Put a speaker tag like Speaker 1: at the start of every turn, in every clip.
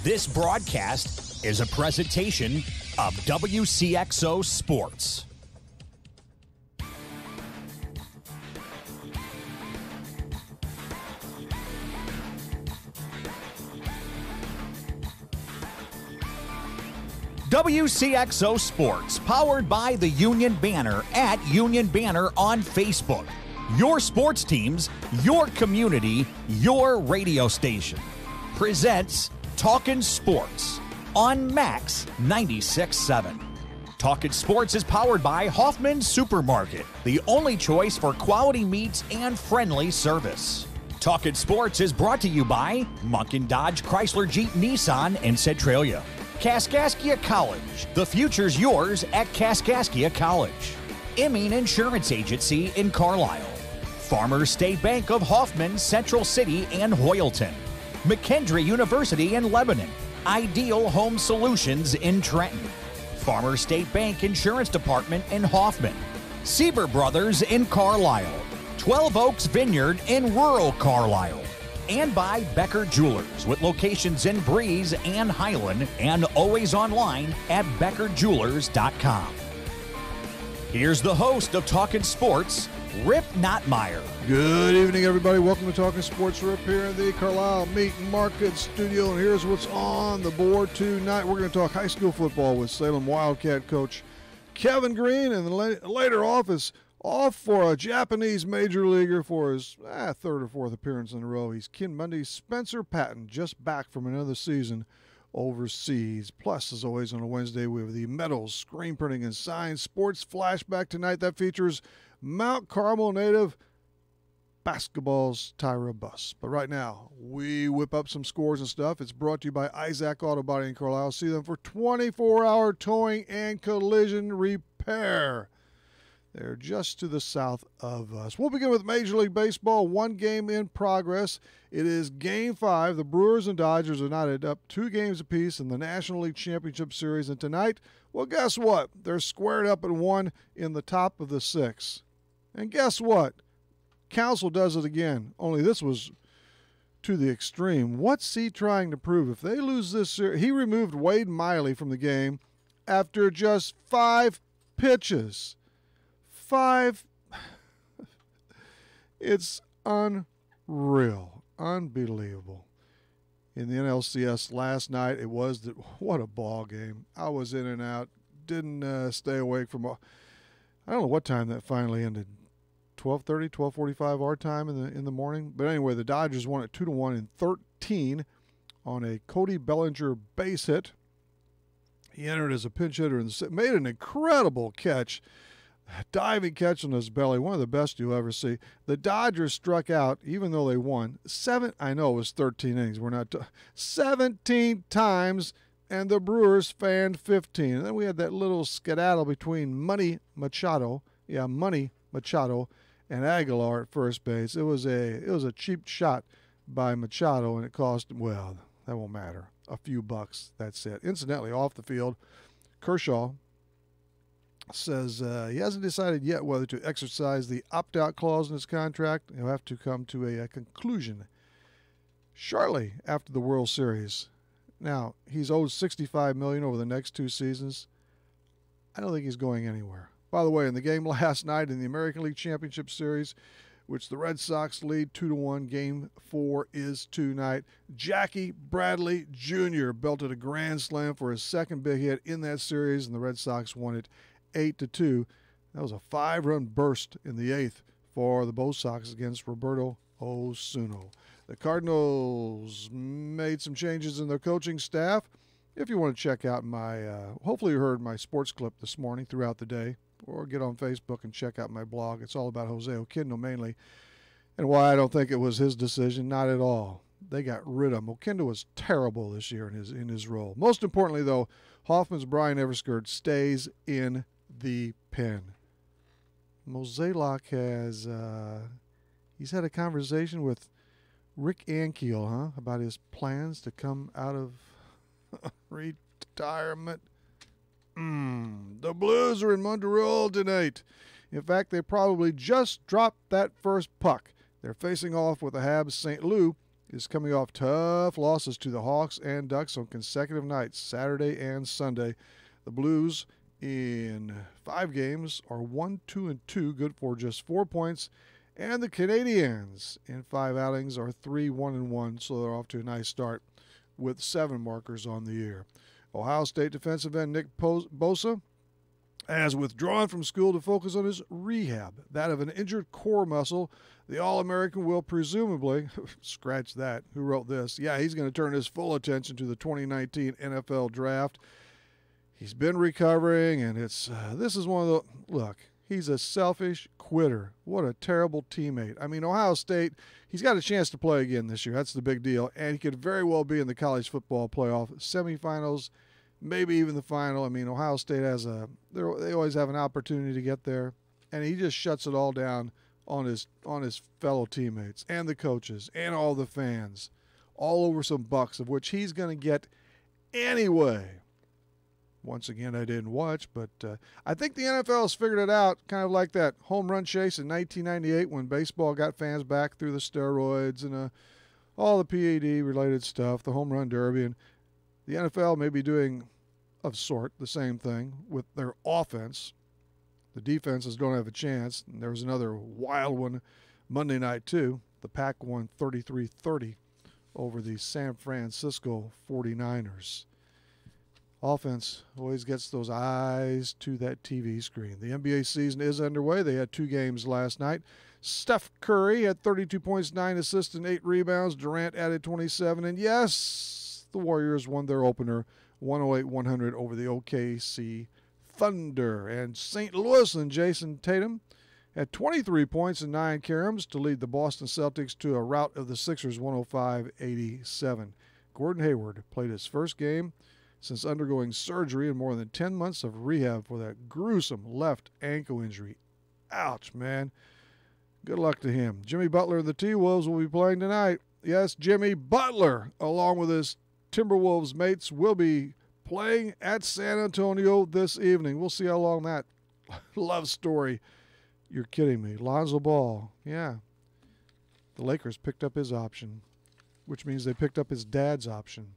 Speaker 1: This broadcast is a presentation of Wcxo Sports. Wcxo Sports, powered by the Union Banner at Union Banner on Facebook. Your sports teams, your community, your radio station. Presents Talkin Sports on Max 96.7. Talkin Sports is powered by Hoffman Supermarket, the only choice for quality meats and friendly service. Talkin Sports is brought to you by Munkin Dodge Chrysler Jeep Nissan in Centralia. Kaskaskia College. The future's yours at Kaskaskia College. Emeen Insurance Agency in Carlisle. Farmers State Bank of Hoffman, Central City, and Hoyleton. McKendree University in Lebanon. Ideal Home Solutions in Trenton. Farmers State Bank Insurance Department in Hoffman. Sieber Brothers in Carlisle. 12 Oaks Vineyard in rural Carlisle. And by Becker Jewelers, with locations in Breeze and Highland, and always online at beckerjewelers.com. Here's the host of Talkin Sports, Rip Nottmeyer.
Speaker 2: Good evening, everybody. Welcome to Talkin Sports. Rip here in the Carlisle Meat and Market Studio, and here's what's on the board tonight. We're going to talk high school football with Salem Wildcat coach Kevin Green, and later off for a Japanese major leaguer for his third or fourth appearance in a row. He's Ken Mundy's Spencer Patton, just back from another season overseas. Plus, as always, on a Wednesday, we have the Metals Screen Printing and Sign Sports Flashback tonight. That features Mount Carmel native basketball's Tyra Buss. But right now, we whip up some scores and stuff. It's brought to you by Isaac Auto Body in Carlisle. See them for 24-hour towing and collision repair. They're just to the south of us. We'll begin with Major League Baseball. One game in progress. It is Game 5. The Brewers and Dodgers are knotted up 2 games apiece in the National League Championship Series. And tonight, well, guess what? They're squared up at 1 in the top of the 6th. And guess what? Council does it again, only this was to the extreme. What's he trying to prove? If they lose this series, he removed Wade Miley from the game after just 5 pitches. 5. It's unreal, unbelievable. In the NLCS last night, what a ball game. I was in and out, didn't stay awake from. I don't know what time that finally ended. 12:30, 12:45 our time in the morning. But anyway, the Dodgers won it 2-1 in 13 on a Cody Bellinger base hit. He entered as a pinch hitter and made an incredible catch. Diving catch on his belly, one of the best you'll ever see. The Dodgers struck out, even though they won, I know it was 13 innings. 17 times, and the Brewers fanned 15. And then we had that little skedaddle between Money Machado and Aguilar at first base. It was a cheap shot by Machado, and it cost, well, that won't matter, a few bucks. That's it. Incidentally, off the field, Kershaw says he hasn't decided yet whether to exercise the opt-out clause in his contract. He'll have to come to a conclusion shortly after the World Series. Now, he's owed $65 million over the next 2 seasons. I don't think he's going anywhere. By the way, in the game last night in the American League Championship Series, which the Red Sox lead 2-1, Game 4 is tonight. Jackie Bradley Jr. belted a grand slam for his second big hit in that series, and the Red Sox won it 8-2. That was a 5-run burst in the 8th for the Bo Sox against Roberto Osuna. The Cardinals made some changes in their coaching staff. If you want to check out my, hopefully you heard my sports clip this morning throughout the day, or get on Facebook and check out my blog. It's all about Jose Oquendo mainly, and why I don't think it was his decision. Not at all. They got rid of him. Oquendo was terrible this year in his role. Most importantly, though, Hoffman's Brian Everskirt stays in the pen. Mozeliak has he's had a conversation with Rick Ankiel, about his plans to come out of retirement. The Blues are in Montreal tonight. In fact, they probably just dropped that first puck. They're facing off with the Habs St. Louis is coming off tough losses to the Hawks and Ducks on consecutive nights, Saturday and Sunday. The Blues in 5 games are 1-2-2, good for just 4 points. And the Canadiens in 5 outings are 3-1-1, so they're off to a nice start with 7 markers on the year. Ohio State defensive end Nick Bosa has withdrawn from school to focus on his rehab, that of an injured core muscle. The All-American will presumably, scratch that, who wrote this? Yeah, he's going to turn his full attention to the 2019 NFL Draft. He's been recovering, and this is one of the, look, he's a selfish quitter. What a terrible teammate. I mean, Ohio State, he's got a chance to play again this year. That's the big deal, and he could very well be in the college football playoff semifinals, maybe even the final. I mean, Ohio State they always have an opportunity to get there, and he just shuts it all down on his fellow teammates and the coaches and all the fans, all over some bucks, of which he's going to get anyway. Once again, I didn't watch, but I think the NFL has figured it out, kind of like that home run chase in 1998 when baseball got fans back through the steroids and all the PED-related stuff, the home run derby. And the NFL may be doing, of sort, the same thing with their offense. The defenses don't have a chance. And there was another wild one Monday night, too. The Pack won 33-30 over the San Francisco 49ers. Offense always gets those eyes to that TV screen. The NBA season is underway. They had 2 games last night. Steph Curry had 32 points, 9 assists, and 8 rebounds. Durant added 27. And yes, the Warriors won their opener 108-100 over the OKC Thunder. And St. Louis and Jason Tatum had 23 points and 9 caroms to lead the Boston Celtics to a rout of the Sixers 105-87. Gordon Hayward played his first game since undergoing surgery and more than 10 months of rehab for that gruesome left ankle injury. Ouch, man. Good luck to him. Jimmy Butler and the T-Wolves will be playing tonight. Yes, Jimmy Butler, along with his Timberwolves mates, will be playing at San Antonio this evening. We'll see how long that love story. You're kidding me. Lonzo Ball, yeah. The Lakers picked up his option, which means they picked up his dad's option.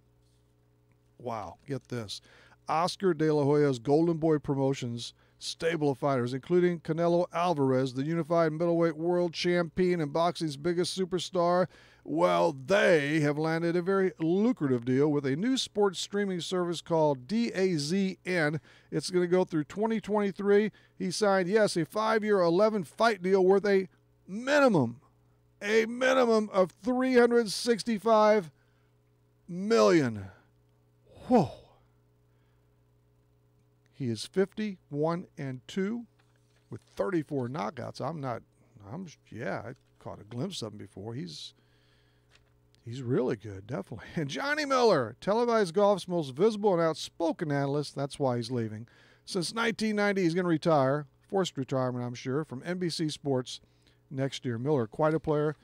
Speaker 2: Wow, get this. Oscar De La Hoya's Golden Boy Promotions stable of fighters, including Canelo Alvarez, the unified middleweight world champion and boxing's biggest superstar, well, they have landed a very lucrative deal with a new sports streaming service called DAZN. It's going to go through 2023. He signed, yes, a 5-year, 11-fight deal worth a minimum of $365 million. Whoa. He is 51-2 with 34 knockouts. I caught a glimpse of him before. He's really good, definitely. And Johnny Miller, televised golf's most visible and outspoken analyst. That's why he's leaving. Since 1990, he's going to retire, forced retirement, I'm sure, from NBC Sports next year. Miller, quite a player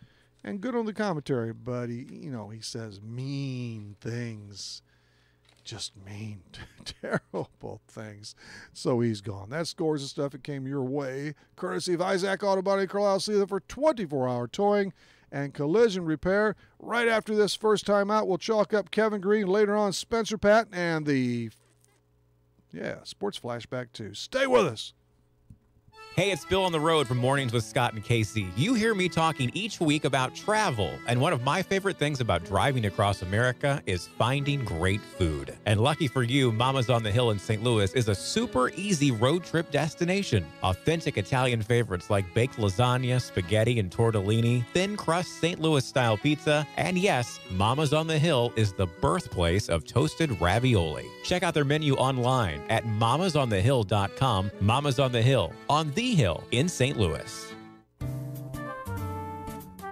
Speaker 2: and good on the commentary, but he says mean things. Just mean, terrible things. So he's gone. That scores and stuff that came your way, courtesy of Isaac Auto Body Carlisle. See them for 24-hour towing and collision repair. Right after this first time out, we'll chalk up Kevin Green. Later on, Spencer Patton and the sports flashback too. Stay with us.
Speaker 3: Hey, it's Bill on the road from Mornings with Scott and Casey. You hear me talking each week about travel, and one of my favorite things about driving across America is finding great food. And lucky for you, Mama's on the Hill in St. Louis is a super easy road trip destination. Authentic Italian favorites like baked lasagna, spaghetti, and tortellini, thin crust St. Louis-style pizza, and yes, Mama's on the Hill is the birthplace of toasted ravioli. Check out their menu online at mamasonthehill.com. Mama's on the Hill, on the Hill in St. Louis.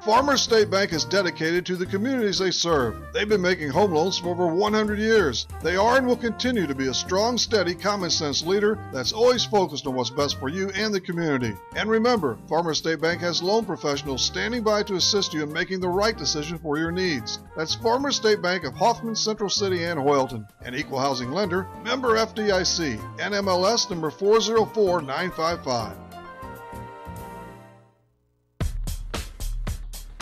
Speaker 2: Farmers State Bank is dedicated to the communities they serve. They've been making home loans for over 100 years. They are and will continue to be a strong, steady, common-sense leader that's always focused on what's best for you and the community. And remember, Farmers State Bank has loan professionals standing by to assist you in making the right decision for your needs. That's Farmers State Bank of Hoffman, Central City, and Hoyleton. An equal housing lender, member FDIC, NMLS number 404955.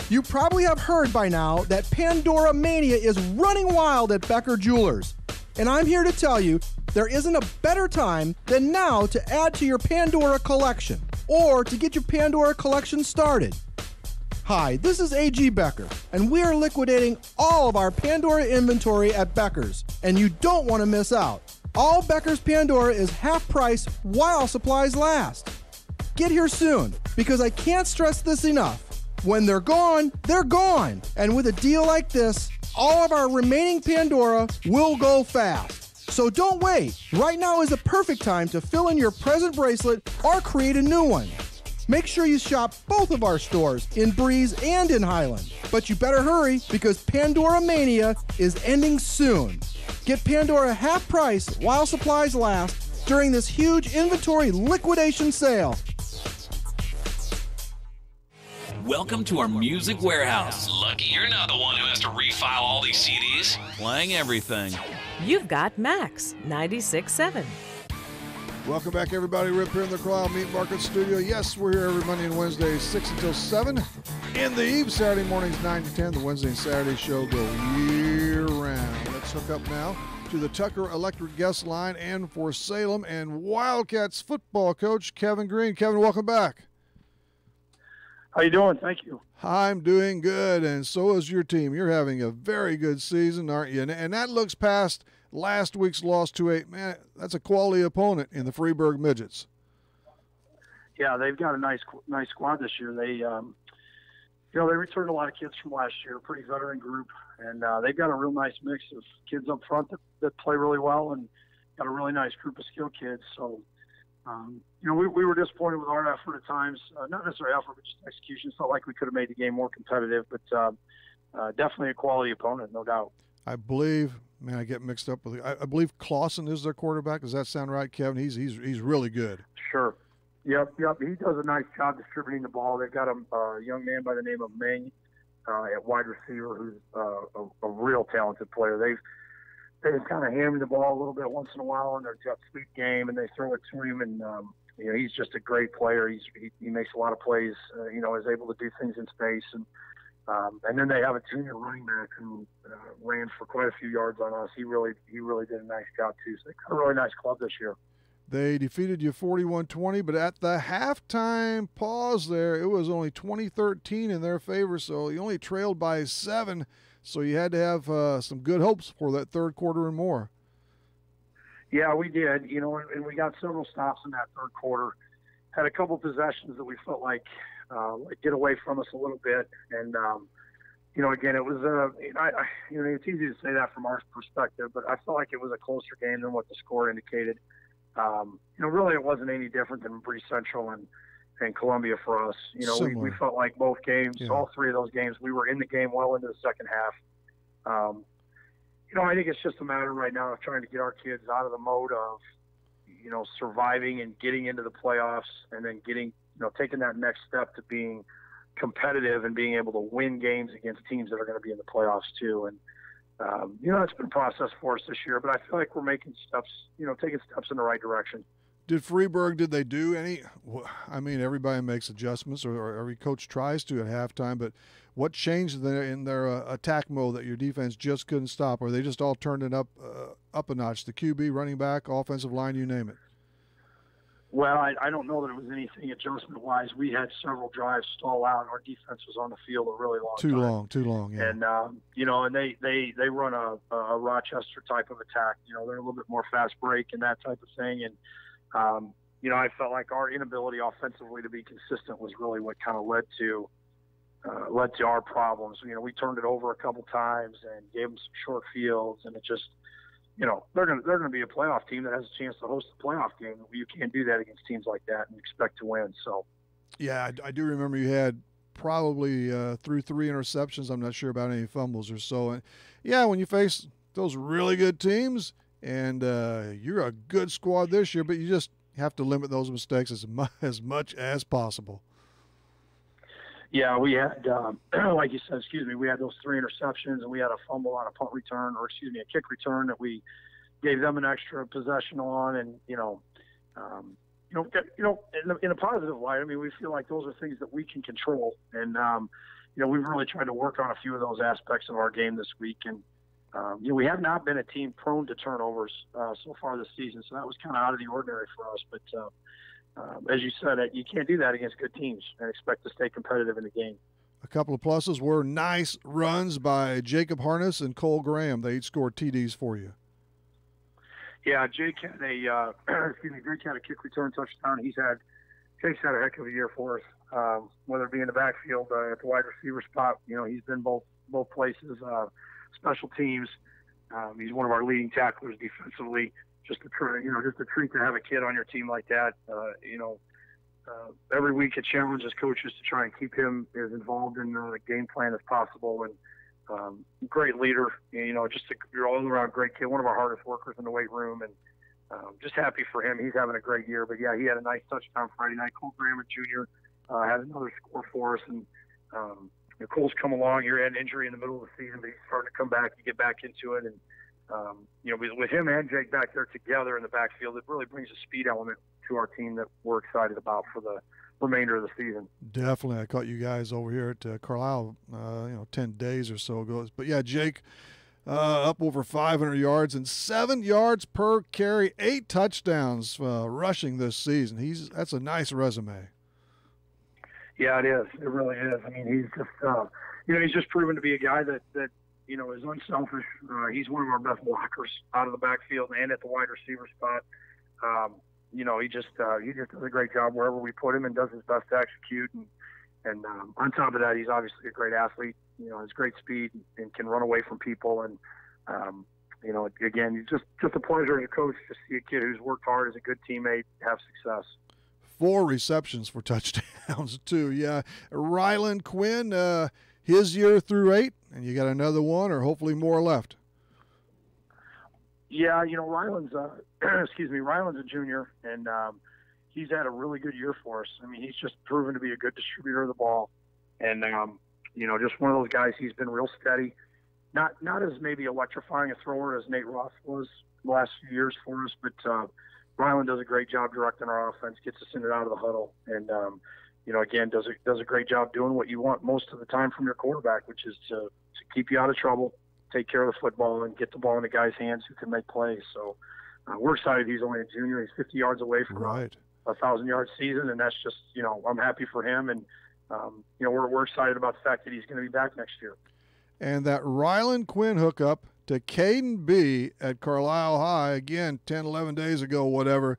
Speaker 4: You probably have heard by now that Pandora Mania is running wild at Becker Jewelers. And I'm here to tell you there isn't a better time than now to add to your Pandora collection or to get your Pandora collection started. Hi, this is A.G. Becker, and we are liquidating all of our Pandora inventory at Becker's, and you don't want to miss out. All Becker's Pandora is half price while supplies last. Get here soon, because I can't stress this enough. When they're gone, they're gone. And with a deal like this, all of our remaining Pandora will go fast. So don't wait. Right now is the perfect time to fill in your present bracelet or create a new one. Make sure you shop both of our stores in Breeze and in Highland. But you better hurry because Pandora Mania is ending soon. Get Pandora half price while supplies last during this huge inventory liquidation sale.
Speaker 5: Welcome to our music warehouse. Lucky you're not the one who has to refile all these CDs. Playing everything.
Speaker 6: You've got Max 96.7.
Speaker 2: Welcome back, everybody. Rip here in the Carlisle Meat Market Studio. Yes, we're here every Monday and Wednesday, 6 until 7. In the eve, Saturday mornings, 9 to 10. The Wednesday and Saturday show go year-round. Let's hook up now to the Tucker Electric guest line and for Salem and Wildcats football coach Kevin Green. Kevin, welcome back.
Speaker 7: How you doing? Thank you.
Speaker 2: I'm doing good, and so is your team. You're having a very good season, aren't you? And that looks past last week's loss to that's a quality opponent in the Freeburg Midgets.
Speaker 7: Yeah, they've got a nice squad this year. They, they returned a lot of kids from last year, pretty veteran group, and they've got a real nice mix of kids up front that play really well, and got a really nice group of skilled kids. So, we were disappointed with our effort at times, not necessarily effort, but just execution. Felt like we could have made the game more competitive, but definitely a quality opponent, no doubt.
Speaker 2: I believe, I get mixed up with. I believe Clausen is their quarterback. Does that sound right, Kevin? He's really good.
Speaker 7: Sure. Yep. He does a nice job distributing the ball. They've got a young man by the name of Meng at wide receiver, who's a real talented player. They've kind of hammed the ball a little bit once in a while in their jet sweep game, and they throw it to him. And he's just a great player. He makes a lot of plays. Is able to do things in space and then they have a junior running back who ran for quite a few yards on us. He really did a nice job too. So they've got a really nice club this year.
Speaker 2: They defeated you 41-20, but at the halftime pause there, it was only 20-13 in their favor, so you only trailed by 7, so you had to have some good hopes for that third quarter and more.
Speaker 7: Yeah, we did, and we got several stops in that third quarter. Had a couple possessions that we felt like get away from us a little bit, and again, it was it's easy to say that from our perspective, but I felt like it was a closer game than what the score indicated. Really it wasn't any different than Bree Central and Columbia for us. We felt like both games, all three of those games, we were in the game well into the second half. I think it's just a matter right now of trying to get our kids out of the mode of, surviving and getting into the playoffs and then taking that next step to being competitive and being able to win games against teams that are going to be in the playoffs too. And, it's been a process for us this year, but I feel like we're making steps, taking steps in the right direction.
Speaker 2: Did Freeburg, did they do any, everybody makes adjustments or every coach tries to at halftime, but what changed in their attack mode that your defense just couldn't stop? Or they just all turned it up a notch? The QB, running back, offensive line, you name it.
Speaker 7: Well, I don't know that it was anything adjustment-wise. We had several drives stall out, and our defense was on the field a really long time. Too long, yeah. And, and they run a Rochester type of attack. They're a little bit more fast break and that type of thing. And, I felt like our inability offensively to be consistent was really what kind of led to our problems. We turned it over a couple times and gave them some short fields, and it just – they're going to be a playoff team that has a chance to host a playoff game. You can't do that against teams like that and expect to win. So,
Speaker 2: yeah, I do remember you had probably through 3 interceptions. I'm not sure about any fumbles or so. And yeah, when you face those really good teams, and you're a good squad this year, but you just have to limit those mistakes as much as possible.
Speaker 7: Yeah, we had, like you said, we had those 3 interceptions, and we had a fumble on a punt return, a kick return that we gave them an extra possession on, and in a positive light, we feel like those are things that we can control, and we've really tried to work on a few of those aspects of our game this week. And, we have not been a team prone to turnovers so far this season, so that was kind of out of the ordinary for us. But as you said, you can't do that against good teams and expect to stay competitive in the game.
Speaker 2: A couple of pluses were nice runs by Jacob Harness and Cole Graham. They each scored TDs for you.
Speaker 7: Yeah, Jake had Jake had a kick return touchdown. Jake's had a heck of a year for us, whether it be in the backfield, at the wide receiver spot. He's been both places, special teams. He's one of our leading tacklers defensively. Just a treat to have a kid on your team like that. Every week it challenges coaches to try and keep him as involved in the game plan as possible. And great leader, you're all around great kid, one of our hardest workers in the weight room, and just happy for him. He's having a great year. But yeah, he had a nice touchdown Friday night. Cole Graham Jr. Had another score for us, and Cole's come along. He had an injury in the middle of the season, but he's starting to come back and get back into it. And with him and Jake back there together in the backfield, it really brings a speed element to our team that we're excited about for the remainder of the season.
Speaker 2: Definitely. I caught you guys over here at Carlisle, 10 days or so ago. But yeah, Jake up over 500 yards and 7 yards per carry, 8 touchdowns rushing this season. That's a nice resume.
Speaker 7: Yeah, it is. It really is. I mean, he's just, he's just proven to be a guy that is unselfish. He's one of our best blockers out of the backfield and at the wide receiver spot. He just does a great job wherever we put him and does his best to execute. And on top of that, he's obviously a great athlete. Has great speed and can run away from people. And again, it's just a pleasure as a coach to see a kid who's worked hard, is a good teammate, have success.
Speaker 2: 4 receptions for touchdowns too. Yeah, Ryland Quinn, his year through 8, and you got another one or hopefully more left.
Speaker 7: Yeah, Ryland's Ryland's a junior, and he's had a really good year for us. I mean, he's just proven to be a good distributor of the ball, and just one of those guys. He's been real steady, not as maybe electrifying a thrower as Nate Ross was the last few years for us, but Ryland does a great job directing our offense, gets us in and out of the huddle, and again does a great job doing what you want most of the time from your quarterback, which is to keep you out of trouble, take care of the football, and get the ball in the guy's hands who can make plays. So we're excited. He's only a junior. He's 50 yards away from a 1,000-yard season, and that's just I'm happy for him, and we're excited about the fact that he's going to be back next year.
Speaker 2: And that Ryland Quinn hookup to Caden B at Carlisle High, again, 10, 11 days ago, whatever,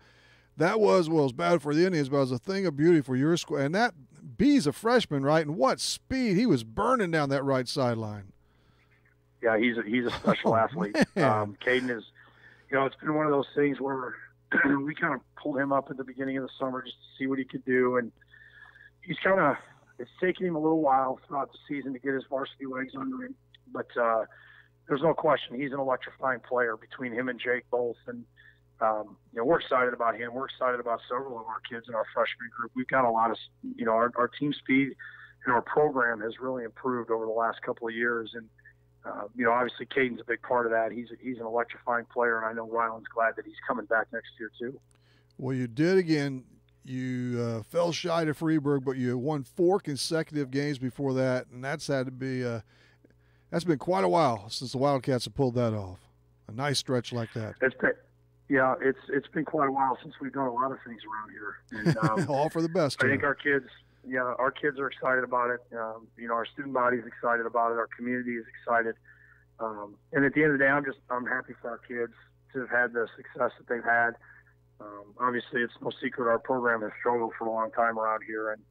Speaker 2: that was bad for the Indians, but it was a thing of beauty for your squad. And that B's a freshman, right? And what speed. He was burning down that right sideline.
Speaker 7: Yeah, he's a special athlete. Caden is, it's been one of those things where we kind of pulled him up at the beginning of the summer just to see what he could do. And it's taken him a little while throughout the season to get his varsity legs under him. But there's no question he's an electrifying player between him and Jake both. And, we're excited about him. We're excited about several of our kids in our freshman group. We've got a lot of, our team speed and our program has really improved over the last couple of years. And, obviously Caden's a big part of that. He's an electrifying player, and I know Ryland's glad that he's coming back next year too.
Speaker 2: Well, you did again. You fell shy to Freeburg, but you won 4 consecutive games before that, and that's been quite a while since the Wildcats have pulled that off. A nice stretch like that.
Speaker 7: It's been quite a while since we've done a lot of things around here. And,
Speaker 2: all for the best.
Speaker 7: I think our kids are excited about it. Our student body is excited about it. Our community is excited. And at the end of the day, I'm happy for our kids to have had the success that they've had. Obviously, it's no secret our program has struggled for a long time around here, and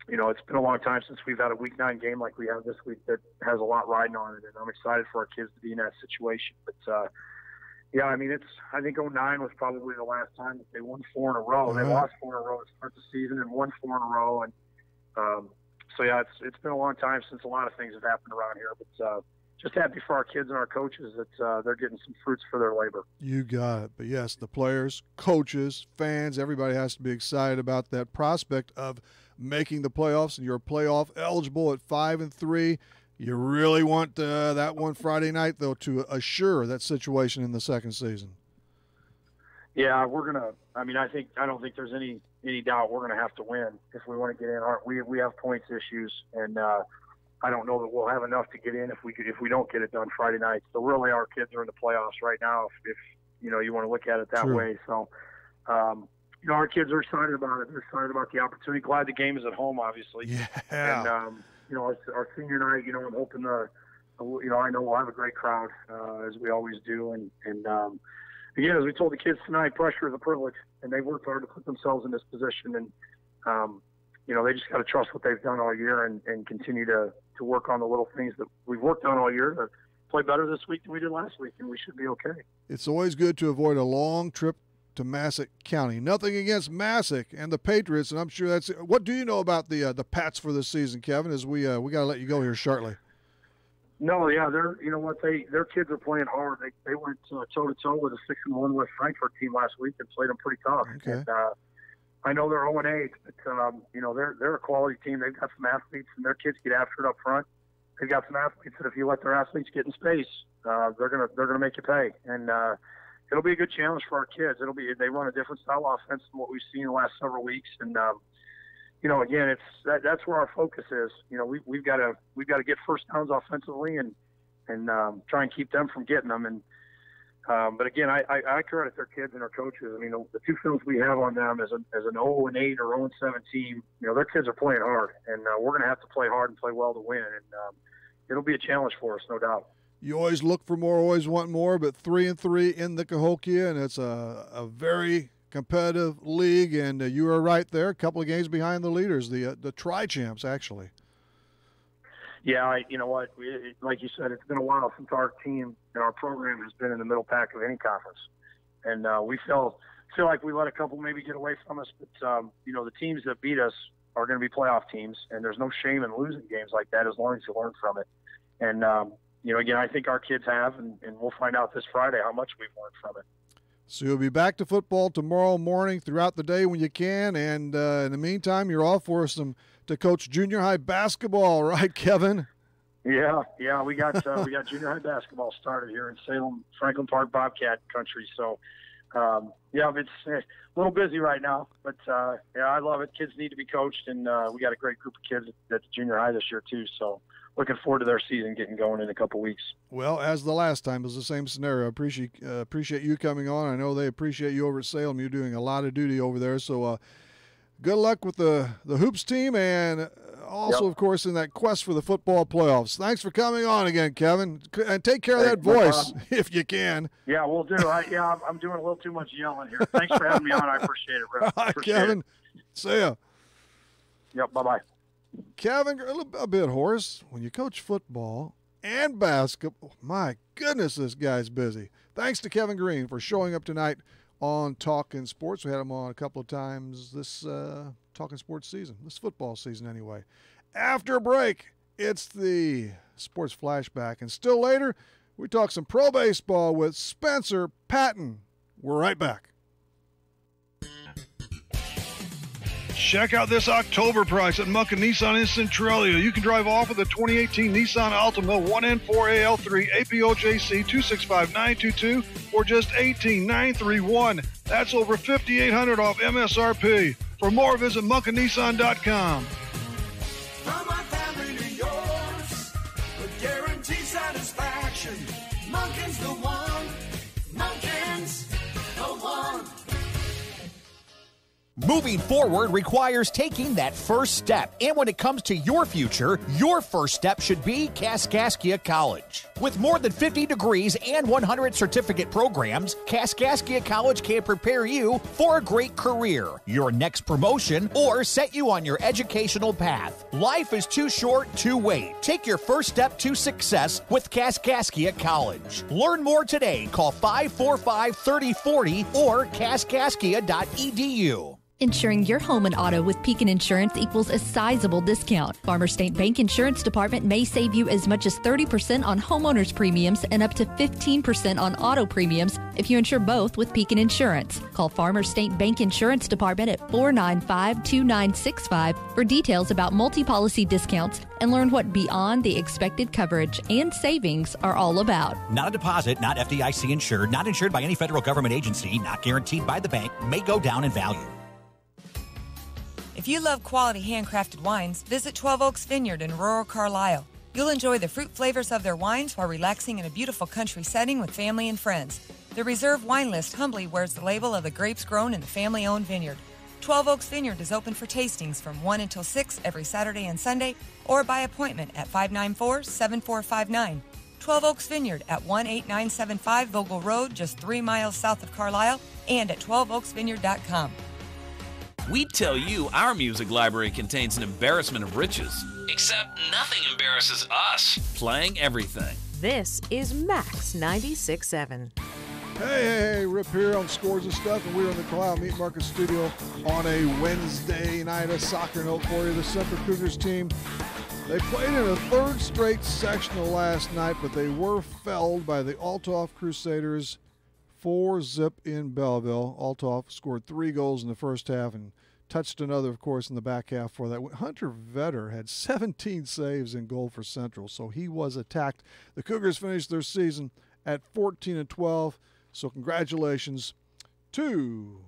Speaker 7: it's been a long time since we've had a Week 9 game like we have this week that has a lot riding on it, and I'm excited for our kids to be in that situation. But I think 09 was probably the last time that they won 4 in a row. They lost 4 in a row to start the season and won 4 in a row, and it's been a long time since a lot of things have happened around here. But just happy for our kids and our coaches that they're getting some fruits for their labor. You
Speaker 2: got it. But, yes, the players, coaches, fans, everybody has to be excited about that prospect of making the playoffs, and you're playoff eligible at 5-3. You really want that one Friday night, though, to assure that situation in the second season.
Speaker 7: Yeah, we're going to – I don't think there's any any doubt we're going to have to win if we want to get in. We have points issues, and I don't know that we'll have enough to get in if we don't get it done Friday night. So really, our kids are in the playoffs right now, if you want to look at it that
Speaker 2: True.
Speaker 7: way. So, our kids are excited about it. They're excited about the opportunity. Glad the game is at home, obviously.
Speaker 2: Yeah.
Speaker 7: And our senior night, I'm hoping I know we'll have a great crowd as we always do. And again, as we told the kids tonight, pressure is a privilege, and they worked hard to put themselves in this position. And they just got to trust what they've done all year and continue to work on the little things that we've worked on all year to play better this week than we did last week, and we should be okay. It's
Speaker 2: always good to avoid a long trip to Massac County. Nothing against Massac and the Patriots, and I'm sure that's – what do you know about the Pats for this season, Kevin, as we got to let you go here shortly?
Speaker 7: No, yeah, their kids are playing hard. They went toe-to-toe with a 6-1 West Frankfort team last week and played them pretty tough.
Speaker 2: Okay.
Speaker 7: And, I know they're 0-8, but they're a quality team. They've got some athletes, and their kids get after it up front. They've got some athletes that if you let their athletes get in space, they're gonna make you pay. And it'll be a good challenge for our kids. They run a different style offense than what we've seen in the last several weeks. And again, that's where our focus is. We've got to get first downs offensively and try and keep them from getting them. And but again, I credit their kids and their coaches. I mean, the two films we have on them as an 0-8 or 0-7 team, their kids are playing hard, and we're going to have to play hard and play well to win. And it'll be a challenge for us, no doubt.
Speaker 2: You always look for more, always want more, but 3-3 in the Cahokia, and it's a very competitive league, and you are right there, a couple of games behind the leaders, the tri-champs, actually.
Speaker 7: Yeah, you know what? Like you said, it's been a while since our team and our program has been in the middle pack of any conference, and we feel like we let a couple maybe get away from us. But the teams that beat us are going to be playoff teams, and there's no shame in losing games like that as long as you learn from it. And again, I think our kids have, and we'll find out this Friday how much we've learned from it.
Speaker 2: So you'll be back to football tomorrow morning throughout the day when you can, and in the meantime, you're off for to coach junior high basketball, right, Kevin?
Speaker 7: Yeah, we got junior high basketball started here in Salem, Franklin Park Bobcat country. So, it's a little busy right now, but I love it. Kids need to be coached, and we got a great group of kids at the junior high this year too. So, looking forward to their season getting going in a couple weeks.
Speaker 2: Well, as the last time, it was the same scenario. I appreciate you coming on. I know they appreciate you over at Salem. You're doing a lot of duty over there. So, good luck with the Hoops team, and also, of course, in that quest for the football playoffs. Thanks for coming on again, Kevin. And take care of that voice if you can.
Speaker 7: Yeah, we'll do. I'm doing a little too much yelling here. Thanks for having me on. I appreciate it, Rick. Appreciate
Speaker 2: Kevin,
Speaker 7: it.
Speaker 2: See ya.
Speaker 7: Yep, bye-bye.
Speaker 2: Kevin, a bit hoarse. When you coach football and basketball, my goodness, this guy's busy. Thanks to Kevin Green for showing up tonight on Talkin Sports. We had him on a couple of times this Talkin Sports season, this football season anyway. After a break, it's the Sports Flashback. And still later, we talk some pro baseball with Spencer Patton. We're right back. Check out this October price at Munkin Nissan in Centralia. You can drive off with the 2018 Nissan Altima 1N4AL3 APOJC 265922 for just $18,931. That's over $5,800 off MSRP. For more, visit munkinnissan.com.
Speaker 8: From our family to yours, with guaranteed satisfaction. Munkin's the one. Munkin's the one.
Speaker 1: Moving forward requires taking that first step. And when it comes to your future, your first step should be Kaskaskia College. With more than 50 degrees and 100 certificate programs, Kaskaskia College can prepare you for a great career, your next promotion, or set you on your educational path. Life is too short to wait. Take your first step to success with Kaskaskia College. Learn more today. Call 545-3040 or kaskaskia.edu.
Speaker 9: Insuring your home and auto with Pekin Insurance equals a sizable discount. Farmers State Bank Insurance Department may save you as much as 30% on homeowners premiums and up to 15% on auto premiums if you insure both with Pekin Insurance. Call Farmers State Bank Insurance Department at 495-2965 for details about multi-policy discounts and learn what beyond the expected coverage and savings are all about.
Speaker 1: Not a deposit, not FDIC insured, not insured by any federal government agency, not guaranteed by the bank, may go down in value.
Speaker 10: If you love quality handcrafted wines, visit 12 Oaks Vineyard in rural Carlisle. You'll enjoy the fruit flavors of their wines while relaxing in a beautiful country setting with family and friends. The Reserve Wine List humbly wears the label of the grapes grown in the family-owned vineyard. 12 Oaks Vineyard is open for tastings from 1 until 6 every Saturday and Sunday, or by appointment at 594-7459. 12 Oaks Vineyard at 18975 Vogel Road, just 3 miles south of Carlisle, and at 12oaksvineyard.com.
Speaker 5: We tell you our music library contains an embarrassment of riches. Except nothing embarrasses us, playing everything.
Speaker 6: This is Max 96.7.
Speaker 2: Hey, Rip here on Scores and Stuff, and we're in the Carlisle Meat Market Studio on a Wednesday night. A soccer note for you. The Central Cougars team, they played in a third straight sectional last night, but they were felled by the Althoff Crusaders 4-0 in Belleville. Althoff scored 3 goals in the first half and touched another, of course, in the back half for that. Hunter Vetter had 17 saves in goal for Central, so he was attacked. The Cougars finished their season at 14-12, so congratulations to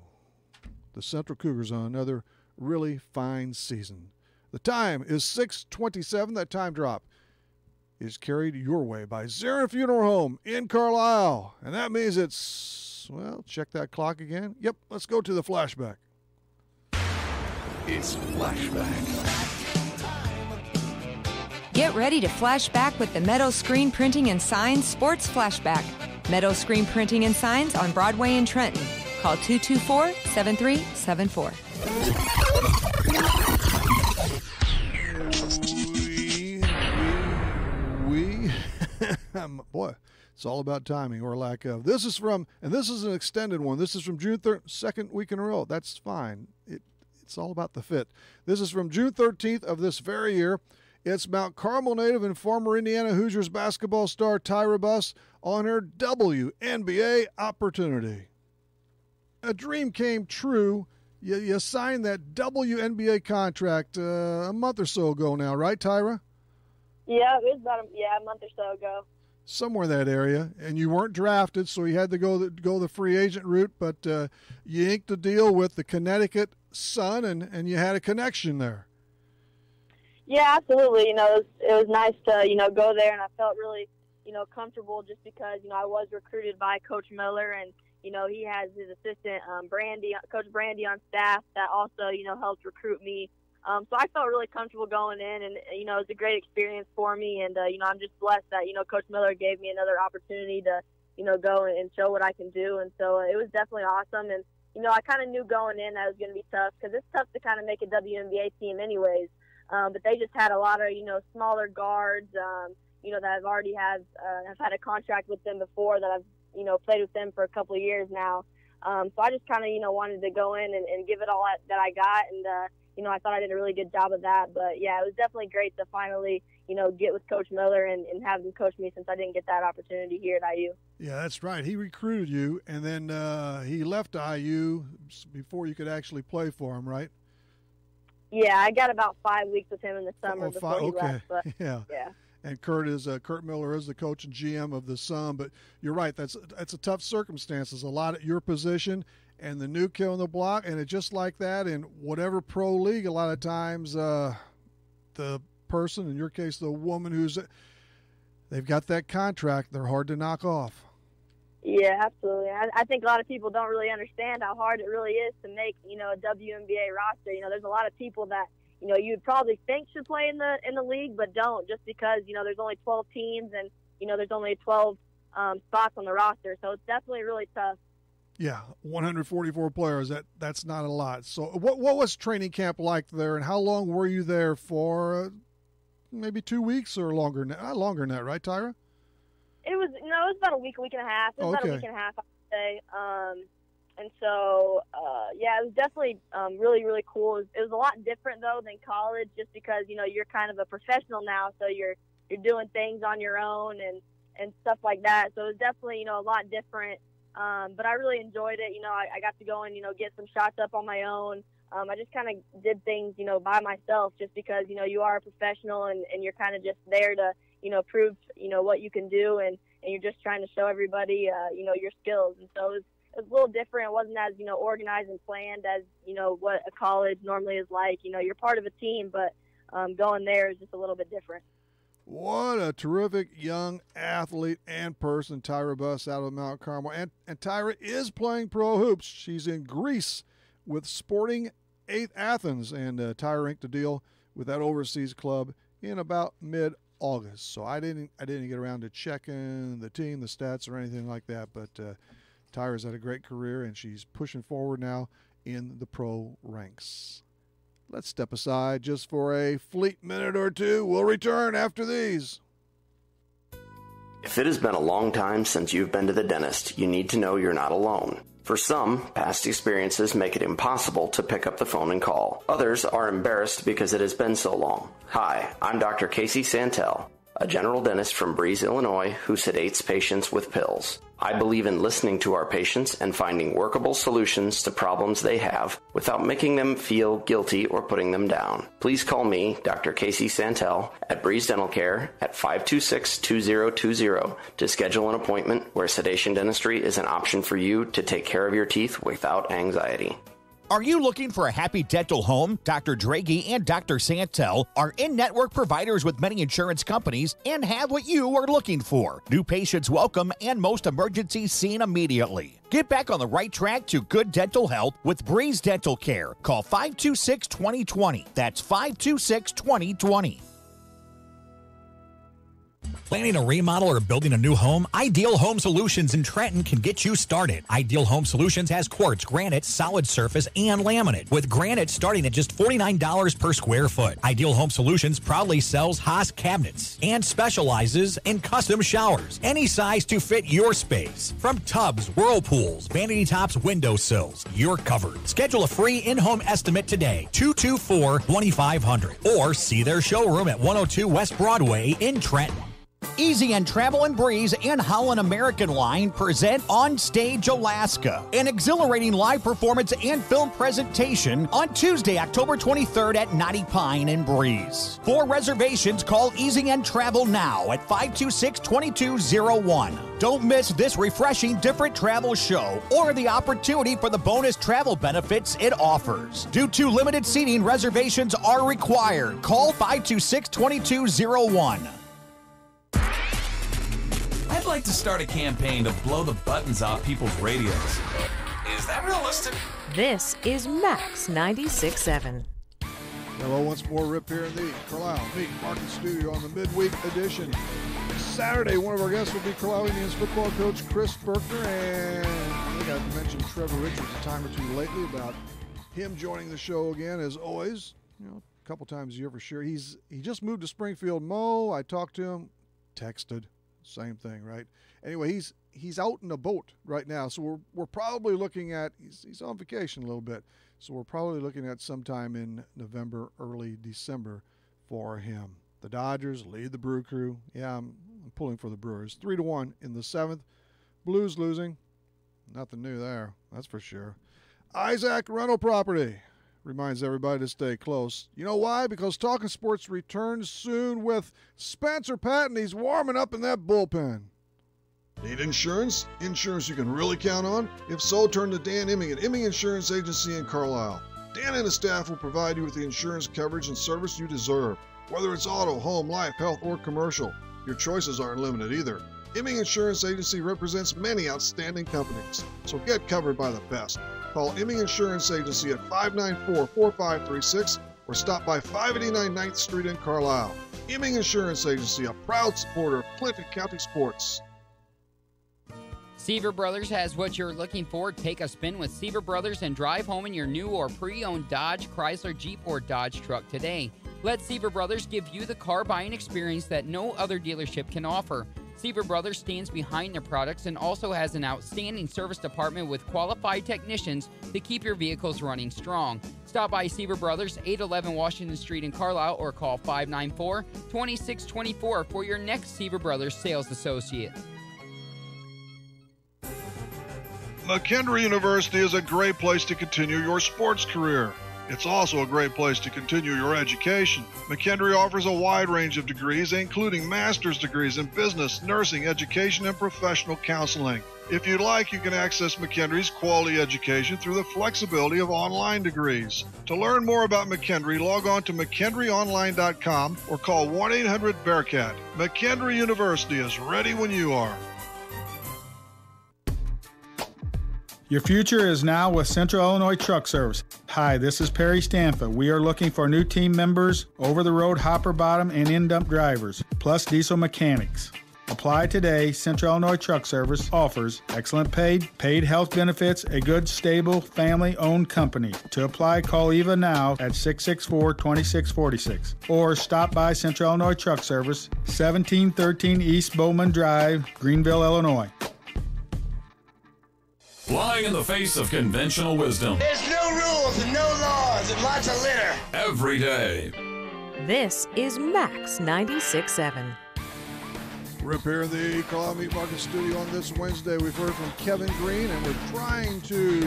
Speaker 2: the Central Cougars on another really fine season. The time is 6:27. That time drop is carried your way by Zarin Funeral Home in Carlisle. And that means it's, well, check that clock again. Yep, let's go to the flashback.
Speaker 8: It's flashback.
Speaker 10: Get ready to flash back with the Meadow Screen Printing and Signs Sports Flashback. Meadow Screen Printing and Signs on Broadway in Trenton. Call 224-7374.
Speaker 2: Boy, it's all about timing or lack of. This is from, and this is an extended one. This is from June 3rd, second week in a row. That's fine. It's all about the fit. This is from June 13th of this very year. It's Mount Carmel native and former Indiana Hoosiers basketball star Tyra Buss on her WNBA opportunity. A dream came true. You signed that WNBA contract a month or so ago now, right, Tyra?
Speaker 11: Yeah, it was about a month or so ago.
Speaker 2: Somewhere in that area, and you weren't drafted, so you had to go the free agent route, but you inked a deal with the Connecticut Sun, and you had a connection there.
Speaker 11: Yeah, absolutely. It was nice to, go there, and I felt really, comfortable just because, I was recruited by Coach Miller, and, he has his assistant, Coach Brandy on staff that also, helped recruit me. So I felt really comfortable going in, and, it was a great experience for me. And, I'm just blessed that, Coach Miller gave me another opportunity to, go and show what I can do. And so it was definitely awesome. And, I kind of knew going in that it was going to be tough because it's tough to kind of make a WNBA team anyways. But they just had a lot of, smaller guards, that I've already have had a contract with them before that I've, played with them for a couple of years now. So I just kind of, wanted to go in and give it all that I got. And, I thought I did a really good job of that. But, yeah, it was definitely great to finally, get with Coach Miller and have him coach me since I didn't get that opportunity here at IU.
Speaker 2: Yeah, that's right. He recruited you, and then he left IU before you could actually play for him, right?
Speaker 11: Yeah, I got about 5 weeks with him in the summer before he left. But,
Speaker 2: yeah. And Kurt Miller is the coach and GM of the Sun. But you're right. That's a tough circumstances. A lot at your position and the new kid on the block, and it's just like that in whatever pro league. A lot of times, the person, in your case, the woman they've got that contract, they're hard to knock off.
Speaker 11: Yeah, absolutely. I think a lot of people don't really understand how hard it really is to make, a WNBA roster. There's a lot of people that, you'd probably think should play in the league, but don't, just because, there's only 12 teams and, there's only 12 spots on the roster. So it's definitely really tough.
Speaker 2: Yeah, 144 players. That's not a lot. So what was training camp like there, and how long were you there for? Maybe 2 weeks or longer? Longer than that, right, Tyra?
Speaker 11: It was about a week and a half. It was about a week and a half, I would say. And so, it was definitely really, really cool. It was a lot different though than college, just because you're kind of a professional now, so you're doing things on your own and stuff like that. So it was definitely a lot different. But I really enjoyed it. I got to go and get some shots up on my own. I just kind of did things by myself, just because you are a professional and you're kind of just there to prove what you can do, and you're just trying to show everybody your skills. And so it was a little different. It wasn't as, organized and planned as, what a college normally is like. You're part of a team, but going there is just a little bit different.
Speaker 2: What a terrific young athlete and person, Tyra Buss out of Mount Carmel. And Tyra is playing pro hoops. She's in Greece with Sporting 8th Athens, and Tyra inked a deal with that overseas club in about mid-August. So I didn't get around to checking the team, the stats, or anything like that, but Tyra's had a great career, and she's pushing forward now in the pro ranks. Let's step aside just for a fleet minute or two. We'll return after these.
Speaker 12: If it has been a long time since you've been to the dentist, you need to know you're not alone. For some, past experiences make it impossible to pick up the phone and call. Others are embarrassed because it has been so long. Hi, I'm Dr. Casey Santel, a general dentist from Breeze, Illinois, who sedates patients with pills. I believe in listening to our patients and finding workable solutions to problems they have without making them feel guilty or putting them down. Please call me, Dr. Casey Santel, at Breeze Dental Care at 526-2020 to schedule an appointment where sedation dentistry is an option for you to take care of your teeth without anxiety.
Speaker 1: Are you looking for a happy dental home? Dr. Draghi and Dr. Santel are in-network providers with many insurance companies and have what you are looking for. New patients welcome and most emergencies seen immediately. Get back on the right track to good dental health with Breeze Dental Care. Call 526-2020. That's 526-2020.
Speaker 13: Planning a remodel or building a new home? Ideal Home Solutions in Trenton can get you started. Ideal Home Solutions has quartz, granite, solid surface, and laminate, with granite starting at just $49 per square foot. Ideal Home Solutions proudly sells Haas cabinets and specializes in custom showers, any size to fit your space. From tubs, whirlpools, vanity tops, windowsills, you're covered. Schedule a free in-home estimate today, 224-2500, or see their showroom at 102 West Broadway in Trenton.
Speaker 1: Easy and Travel and Breeze and Holland American Line present On Stage Alaska, an exhilarating live performance and film presentation on Tuesday, October 23rd at Knotty Pine and Breeze. For reservations, call Easy and Travel now at 526-2201. Don't miss this refreshing, different travel show or the opportunity for the bonus travel benefits it offers. Due to limited seating, reservations are required. Call 526-2201.
Speaker 5: I'd like to start a campaign to blow the buttons off people's radios. Is that realistic?
Speaker 6: This is Max 96.7.
Speaker 2: Hello, once more, Rip here in the Carlisle Meat Market Studio on the midweek edition. Saturday, one of our guests will be Carlisle Indians football coach Chris Berkner, and I think I've mentioned Trevor Richards a time or two lately about him joining the show again, as always. A couple times a year for sure. He just moved to Springfield. Mo, I talked to him, texted. Same thing, right? Anyway, he's out in a boat right now, so we're probably looking at he's on vacation a little bit, so we're probably looking at sometime in November, early December for him. The Dodgers lead the Brew Crew. Yeah, I'm pulling for the Brewers. 3-1 in the 7th. Blues losing. Nothing new there, that's for sure. Isaac Rental Property reminds everybody to stay close. You know why? Because Talkin' Sports returns soon with Spencer Patton. He's warming up in that bullpen. Need insurance? Insurance you can really count on? If so, turn to Dan Imming at Imming Insurance Agency in Carlisle. Dan and his staff will provide you with the insurance coverage and service you deserve. Whether it's auto, home, life, health, or commercial, your choices aren't limited either. Imming Insurance Agency represents many outstanding companies, so get covered by the best. Call Imming Insurance Agency at 594-4536 or stop by 589 9th Street in Carlisle. Imming Insurance Agency, a proud supporter of Clinton County sports.
Speaker 14: Seaver Brothers has what you're looking for. Take a spin with Seaver Brothers and drive home in your new or pre-owned Dodge, Chrysler, Jeep, or Dodge truck today. Let Seaver Brothers give you the car buying experience that no other dealership can offer. Seaver Brothers stands behind their products and also has an outstanding service department with qualified technicians to keep your vehicles running strong. Stop by Seaver Brothers, 811 Washington Street in Carlisle, or call 594-2624 for your next Seaver Brothers sales associate.
Speaker 2: McKendree University is a great place to continue your sports career. It's also a great place to continue your education. McKendree offers a wide range of degrees, including master's degrees in business, nursing, education, and professional counseling. If you'd like, you can access McKendree's quality education through the flexibility of online degrees. To learn more about McKendree, log on to McKendreeOnline.com or call 1-800-BEARCAT. McKendree University is ready when you are.
Speaker 15: Your future is now with Central Illinois Truck Service. Hi, this is Perry Stanfa. We are looking for new team members, over-the-road hopper bottom and in-dump drivers, plus diesel mechanics. Apply today. Central Illinois Truck Service offers excellent paid health benefits, a good, stable, family-owned company. To apply, call Eva now at 664-2646 or stop by Central Illinois Truck Service, 1713 East Bowman Drive, Greenville, Illinois.
Speaker 16: Flying in the face of conventional wisdom.
Speaker 17: There's no rules and no laws and lots of litter.
Speaker 16: Every day.
Speaker 6: This is Max 96.7.
Speaker 2: Rip here in the Carlisle Meat Market Studio on this Wednesday. We've heard from Kevin Green, and we're trying to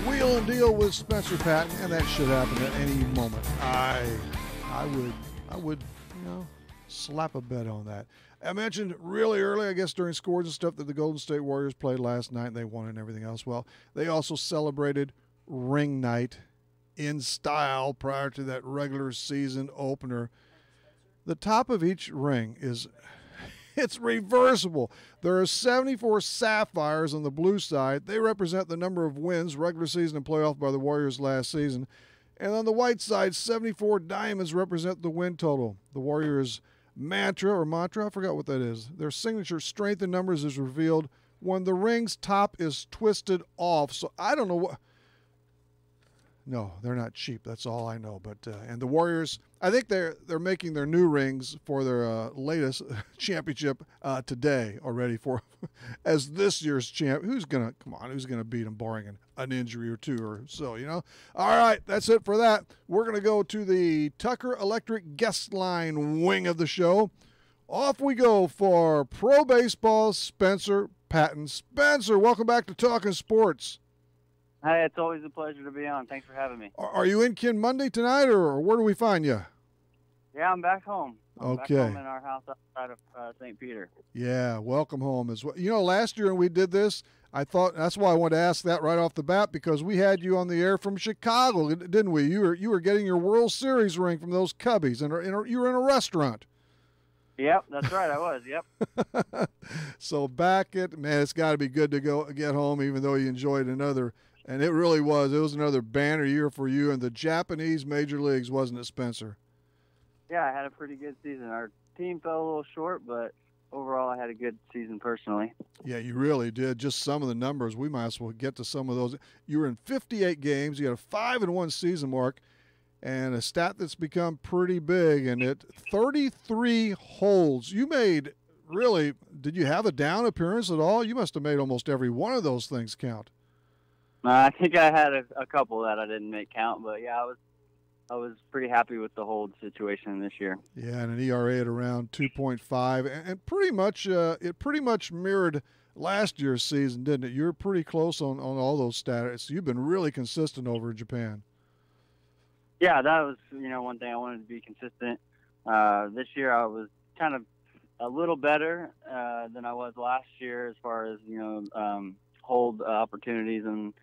Speaker 2: wheel and deal with Spencer Patton, and that should happen at any moment. I would, slap a bet on that. I mentioned really early, I guess, during scores and stuff that the Golden State Warriors played last night, and they won and everything else. Well, they also celebrated ring night in style prior to that regular season opener. The top of each ring it's reversible. There are 74 sapphires on the blue side. They represent the number of wins, regular season and playoff, by the Warriors last season. And on the white side, 74 diamonds represent the win total. The Warriors' mantra, I forgot what that is. Their signature strength in numbers is revealed when the ring's top is twisted off. So I don't know what. No, they're not cheap. That's all I know. But and the Warriors, I think they're making their new rings for their latest championship today already for as this year's champ. Who's gonna beat them, barring an injury or two or so? All right, that's it for that. We're gonna go to the Tucker Electric guest line wing of the show. Off we go for pro baseball. Spencer Patton. Spencer, welcome back to Talkin' Sports.
Speaker 18: Hey, it's always a pleasure to be on. Thanks for having me.
Speaker 2: Are you in Kin Monday tonight, or where do we find you?
Speaker 18: Yeah, I'm back home.
Speaker 2: Okay.
Speaker 18: Back home in our house outside of St. Peter.
Speaker 2: Yeah, welcome home as well. Last year when we did this, I thought that's why I wanted to ask that right off the bat, because we had you on the air from Chicago, didn't we? You were getting your World Series ring from those Cubbies, and you were in a restaurant.
Speaker 18: Yep, that's right. I was. Yep.
Speaker 2: So back it's got to be good to get home, even though you enjoyed another. And it really was. It was another banner year for you in the Japanese major leagues, wasn't it, Spencer?
Speaker 18: Yeah, I had a pretty good season. Our team fell a little short, but overall I had a good season personally.
Speaker 2: Yeah, you really did. Just some of the numbers. We might as well get to some of those. You were in 58 games. You had a 5-1 season mark, and a stat that's become pretty big, and 33 holds. You made did you have a down appearance at all? You must have made almost every one of those things count.
Speaker 18: I think I had a couple that I didn't make count, but yeah, I was pretty happy with the hold situation this year.
Speaker 2: Yeah, and an ERA at around 2.5, and pretty much it pretty much mirrored last year's season, didn't it? You're pretty close on all those stats. You've been really consistent over in Japan.
Speaker 18: Yeah, that was one thing I wanted to be consistent. This year I was kind of a little better than I was last year as far as hold opportunities and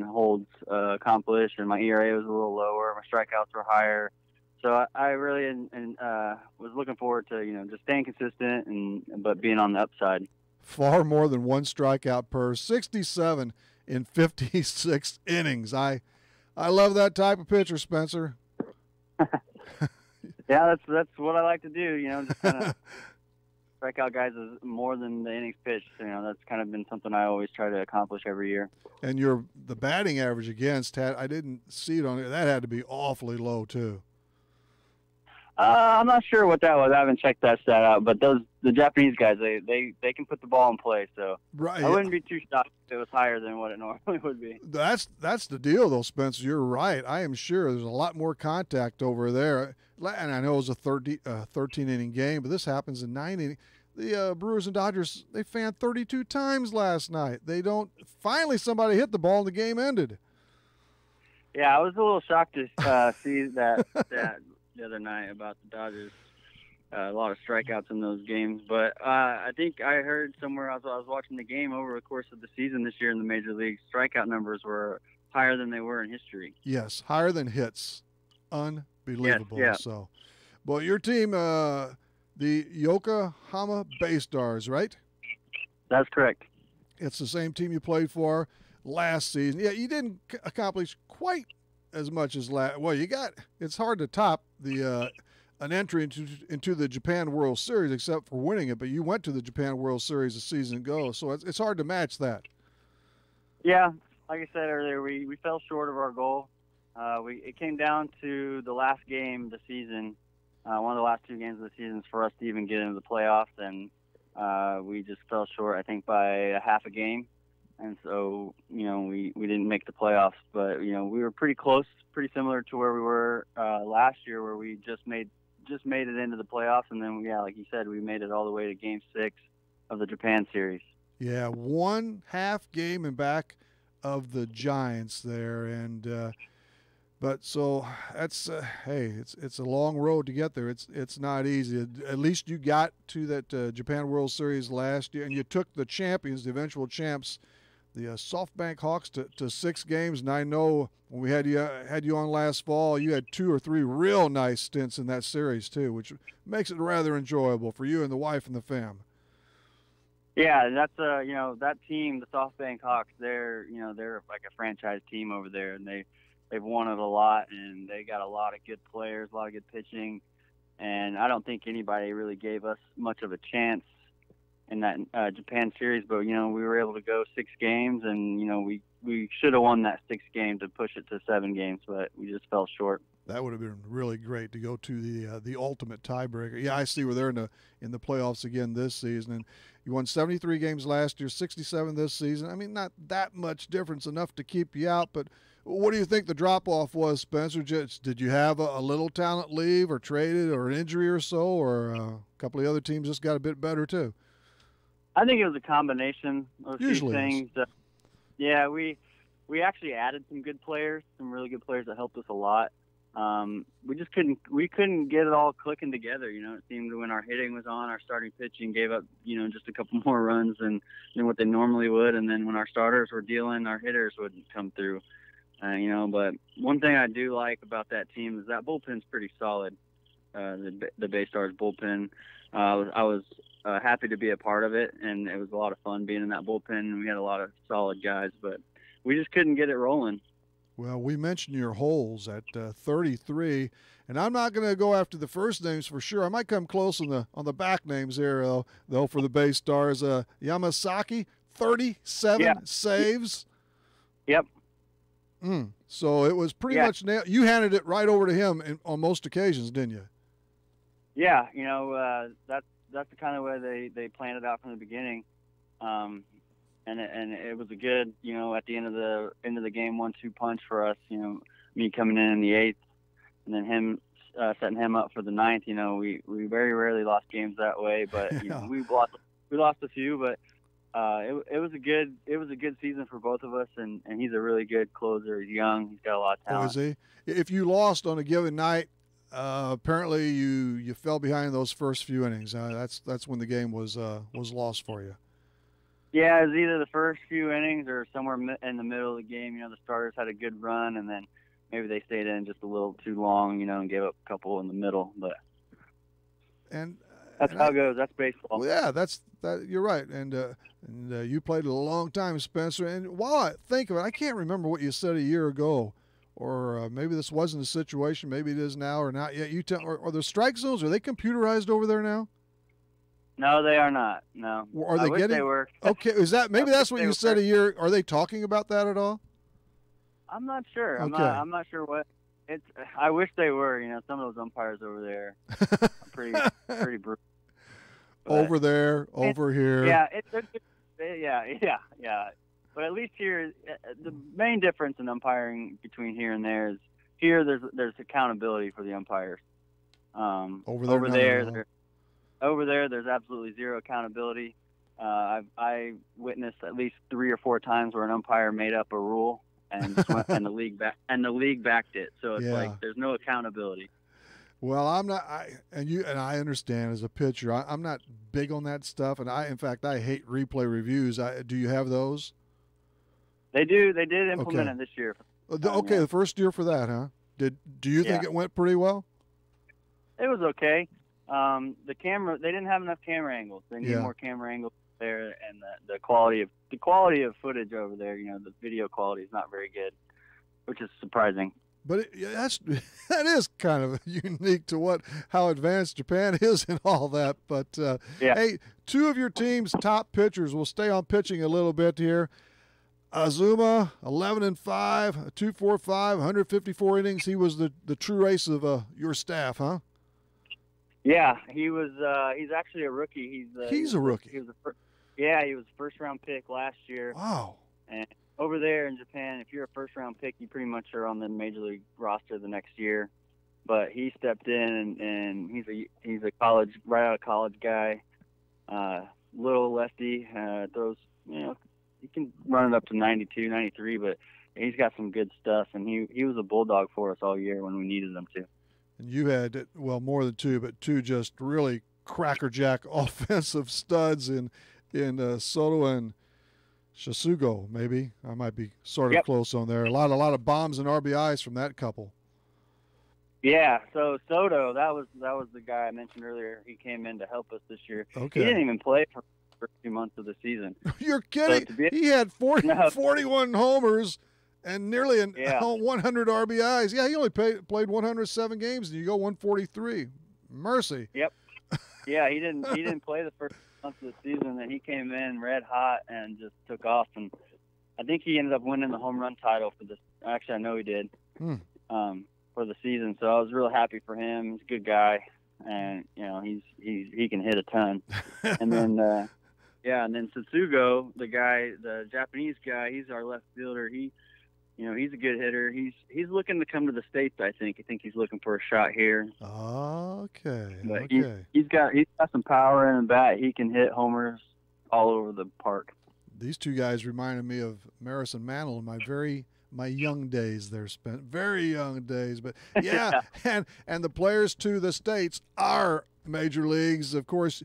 Speaker 18: holds accomplished, and my ERA was a little lower. My strikeouts were higher, so I really was looking forward to just staying consistent but being on the upside.
Speaker 2: Far more than one strikeout per 67 in 56 innings. I love that type of pitcher, Spencer.
Speaker 18: Yeah, that's what I like to do. Just kind of strike out guys is more than the innings pitched. That's kind of been something I always try to accomplish every year.
Speaker 2: And the batting average against I didn't see it on it. That had to be awfully low too.
Speaker 18: I'm not sure what that was. I haven't checked that stat out. But the Japanese guys, they can put the ball in play. So
Speaker 2: right,
Speaker 18: I wouldn't be too shocked if it was higher than what it normally would be.
Speaker 2: That's the deal, though, Spencer. You're right. I am sure there's a lot more contact over there. And I know it was a 13-inning game, but this happens in 9 innings. The Brewers and Dodgers, they fanned 32 times last night. Finally somebody hit the ball and the game ended.
Speaker 18: Yeah, I was a little shocked to see that the other night about the Dodgers. A lot of strikeouts in those games, but I think I heard somewhere I was watching the game over the course of the season this year in the major leagues, strikeout numbers were higher than they were in history.
Speaker 2: Yes, higher than hits. Unbelievable.
Speaker 18: Yes, yeah.
Speaker 2: So, well, your team, the Yokohama Bay Stars, right?
Speaker 18: That's correct.
Speaker 2: It's the same team you played for last season. Yeah, you didn't accomplish quite as much as last. Well, it's hard to top the an entry into the Japan World Series except for winning it, but you went to the Japan World Series a season ago, so it's hard to match that.
Speaker 18: Yeah, like I said earlier, we fell short of our goal. It came down to the last game of the season, one of the last 2 games of the season for us to even get into the playoffs, and we just fell short, I think, by a half a game. And so, we didn't make the playoffs, but, we were pretty close, pretty similar to where we were last year, where we just made it into the playoffs. And then, like you said, we made it all the way to Game 6 of the Japan series.
Speaker 2: Yeah, 1 half game in back of the Giants there. And but so that's hey, it's a long road to get there. It's not easy. At least you got to that Japan World Series last year, and you took the champions, the eventual champs, the SoftBank Hawks, to 6 games. And I know when we had you on last fall, you had 2 or 3 real nice stints in that series too, which makes it rather enjoyable for you and the wife and the fam.
Speaker 18: Yeah, and that's that team, the SoftBank Hawks. They're like a franchise team over there, and they've won it a lot, and they got a lot of good players, a lot of good pitching, and I don't think anybody really gave us much of a chance in that Japan series. But we were able to go 6 games, and we should have won that 6th game to push it to 7 games, but we just fell short.
Speaker 2: That would have been really great to go to the ultimate tiebreaker. Yeah, I see where they're in the playoffs again this season, and you won 73 games last year, 67 this season. I mean, not that much difference, enough to keep you out. But what do you think the drop-off was, Spencer? Did you have a little talent leave or traded or an injury or so, or a couple of other teams just got a bit better too?
Speaker 18: I think it was a combination of a few things. Yeah, we actually added some good players, some really good players that helped us a lot. We couldn't get it all clicking together. It seemed when our hitting was on, our starting pitching gave up, just a couple more runs than what they normally would. And then when our starters were dealing, our hitters wouldn't come through. But one thing I do like about that team is that bullpen's pretty solid. The Bay Stars bullpen. I was happy to be a part of it, and it was a lot of fun being in that bullpen. And we had a lot of solid guys, but we just couldn't get it rolling.
Speaker 2: Well, we mentioned your holes at 33, and I'm not going to go after the first names for sure. I might come close on the back names there, though, for the Bay Stars. Yamasaki, 37 saves.
Speaker 18: Yep.
Speaker 2: So it was pretty much you handed it right over to him on most occasions, didn't you?
Speaker 18: Yeah, that's the kind of way they planned it out from the beginning. And it was a good, at the end of the game, 1-2 punch for us. Me coming in the 8th, and then him setting him up for the 9th. We very rarely lost games that way, but we lost a few. But it was a good season for both of us, and he's a really good closer. He's young, he's got a lot of talent.
Speaker 2: Oh, is he? If you lost on a given night, apparently you fell behind those first few innings. That's when the game was lost for you.
Speaker 18: Yeah, it was either the first few innings or somewhere in the middle of the game. The starters had a good run, and then maybe they stayed in just a little too long, and gave up a couple in the middle. But that's how it goes. That's baseball.
Speaker 2: Well, yeah, that. You're right. And you played a long time, Spencer. And while I think of it, I can't remember what you said a year ago, or maybe this wasn't the situation. Maybe it is now, or not yet. Are the strike zones? Are they computerized over there now?
Speaker 18: No, they are not. No.
Speaker 2: Are they getting?
Speaker 18: They were.
Speaker 2: Okay, is that maybe that's what you said a year? Are they talking about that at all?
Speaker 18: I'm not sure.
Speaker 2: Okay.
Speaker 18: I'm not sure what. I wish they were. Some of those umpires over there are pretty brutal.
Speaker 2: Over there, over here.
Speaker 18: Yeah, yeah. But at least here, the main difference in umpiring between here and there is here there's accountability for the umpires. Over there, there's absolutely zero accountability. I witnessed at least 3 or 4 times where an umpire made up a rule and and the league backed it. So it's
Speaker 2: Yeah.
Speaker 18: like there's no accountability.
Speaker 2: Well, I'm not. I understand as a pitcher, I'm not big on that stuff, and in fact, I hate replay reviews. Do you have those?
Speaker 18: They do. They did implement it this year.
Speaker 2: Okay, the first year for that, huh? Do you think it went pretty well?
Speaker 18: It was okay. The camera, they didn't have enough camera angles. They need
Speaker 2: Yeah.
Speaker 18: more camera angles there, and the quality of footage over there. The video quality is not very good, which is surprising.
Speaker 2: But that is kind of unique to how advanced Japan is and all that. But hey, two of your team's top pitchers will stay on pitching a little bit here. Azuma, 11-5, 2.45, 154 innings. He was the true ace of your staff, huh?
Speaker 18: Yeah, he was. He's actually a rookie.
Speaker 2: He's a rookie.
Speaker 18: He was he was a first-round pick last year.
Speaker 2: Wow.
Speaker 18: And over there in Japan, if you're a first-round pick, you pretty much are on the major league roster the next year. But he stepped in, and he's a right out of college guy. Little lefty, throws. He can run it up to 92, 93, but he's got some good stuff. And he was a bulldog for us all year when we needed him to.
Speaker 2: And you had, more than two, but two just really crackerjack offensive studs in Soto and Shasugo, maybe. I might be sort of close on there. A lot of bombs and RBIs from that couple. Yeah,
Speaker 18: so Soto, that was the guy I mentioned earlier. He came in to help us this year.
Speaker 2: Okay.
Speaker 18: He didn't even play for the first 2 months of the season.
Speaker 2: You're kidding. So he had 41 homers and nearly 100 RBIs. Yeah, he only played 107 games, and you go 143. Mercy.
Speaker 18: Yep. Yeah, he didn't play the first month of the season, and he came in red hot and just took off. And I think he ended up winning the home run title for this. Actually, I know he did. For the season. So I was real happy for him. He's a good guy, and he can hit a ton. And then and then Satsugo, the Japanese guy, he's our left fielder. He's a good hitter. He's looking to come to the States, I think. I think he's looking for a shot here.
Speaker 2: Okay.
Speaker 18: But he's got some power in the bat. He can hit homers all over the park.
Speaker 2: These two guys reminded me of Maris and Mantle in my young days. They're spent very young days, but yeah. and the players to the States are major leagues. Of course,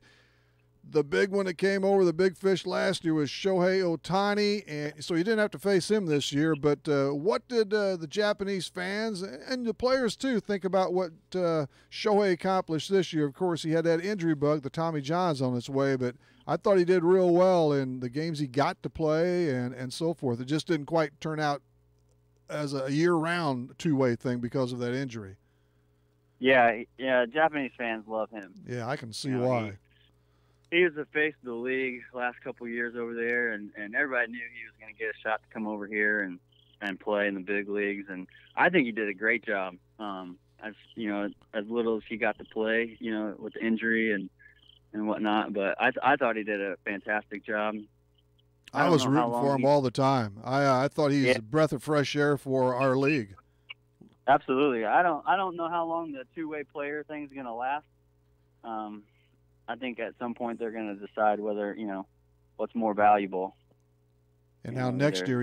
Speaker 2: the big one that came over, the big fish last year, was Shohei Ohtani, and so you didn't have to face him this year. But what did the Japanese fans and the players too think about what Shohei accomplished this year? Of course, he had that injury bug, the Tommy John's, on its way, but I thought he did real well in the games he got to play and so forth. It just didn't quite turn out as a year-round two-way thing because of that injury.
Speaker 18: Yeah, Japanese fans love him.
Speaker 2: Yeah, I can see why.
Speaker 18: He was the face of the league last couple of years over there, and everybody knew he was going to get a shot to come over here and play in the big leagues. And I think he did a great job. As little as he got to play, with the injury and whatnot. But I thought he did a fantastic job.
Speaker 2: I was rooting for him all the time. I thought he was a breath of fresh air for our league.
Speaker 18: Absolutely. I don't know how long the two-way player thing's going to last. I think at some point they're going to decide whether, what's more valuable.
Speaker 2: And now next year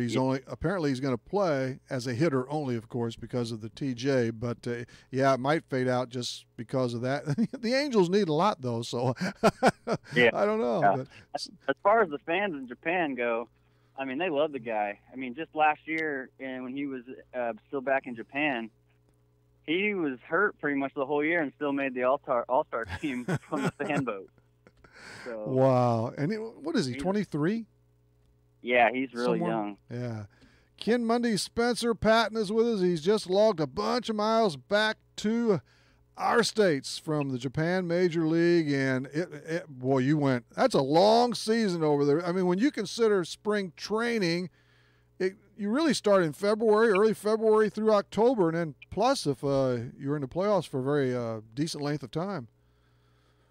Speaker 2: apparently he's going to play as a hitter only, of course, because of the TJ. But it might fade out just because of that. The Angels need a lot though, so I don't know.
Speaker 18: Yeah.
Speaker 2: But
Speaker 18: as far as the fans in Japan go, I mean, they love the guy. I mean, just last year, and when he was still back in Japan, he was hurt pretty much the whole year and still made the All-Star team from the fan vote. So,
Speaker 2: wow. And what is he, 23?
Speaker 18: Yeah, he's really young.
Speaker 2: Yeah. Ken Mundy Spencer Patton is with us. He's just logged a bunch of miles back to our states from the Japan Major League, and that's a long season over there. I mean, when you consider spring training, you really start in February, early February through October, and then plus if you're in the playoffs for a very decent length of time.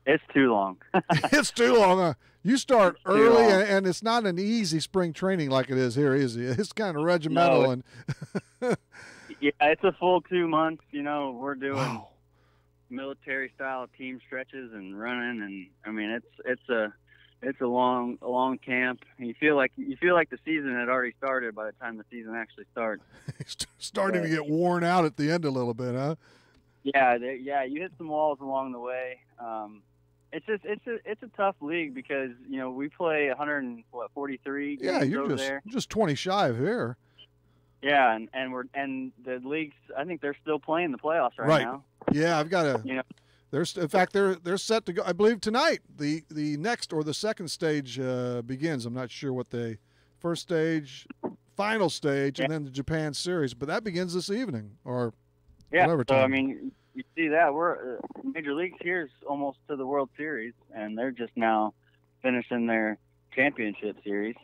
Speaker 18: It's too long.
Speaker 2: It's too long. You start early, and it's not an easy spring training like it is here, is it? It's kind of regimental.
Speaker 18: Yeah, it's a full 2 months. We're doing military-style team stretches and running, and I mean, it's it's a long camp. You feel like the season had already started by the time the season actually starts.
Speaker 2: It's starting to get worn out at the end a little bit, huh?
Speaker 18: Yeah, you hit some walls along the way. It's a tough league because we play 143
Speaker 2: Yeah,
Speaker 18: games
Speaker 2: you're
Speaker 18: over
Speaker 2: just
Speaker 18: there.
Speaker 2: just 20 shy of here.
Speaker 18: Yeah, and the leagues, I think they're still playing the playoffs right now.
Speaker 2: Yeah, I've got to. In fact, they're set to go. I believe tonight the next or the second stage begins. I'm not sure what the first stage, final stage, and then the Japan series. But that begins this evening or whatever time.
Speaker 18: So I mean, you see that we're Major Leagues here is almost to the World Series, and they're just now finishing their championship series.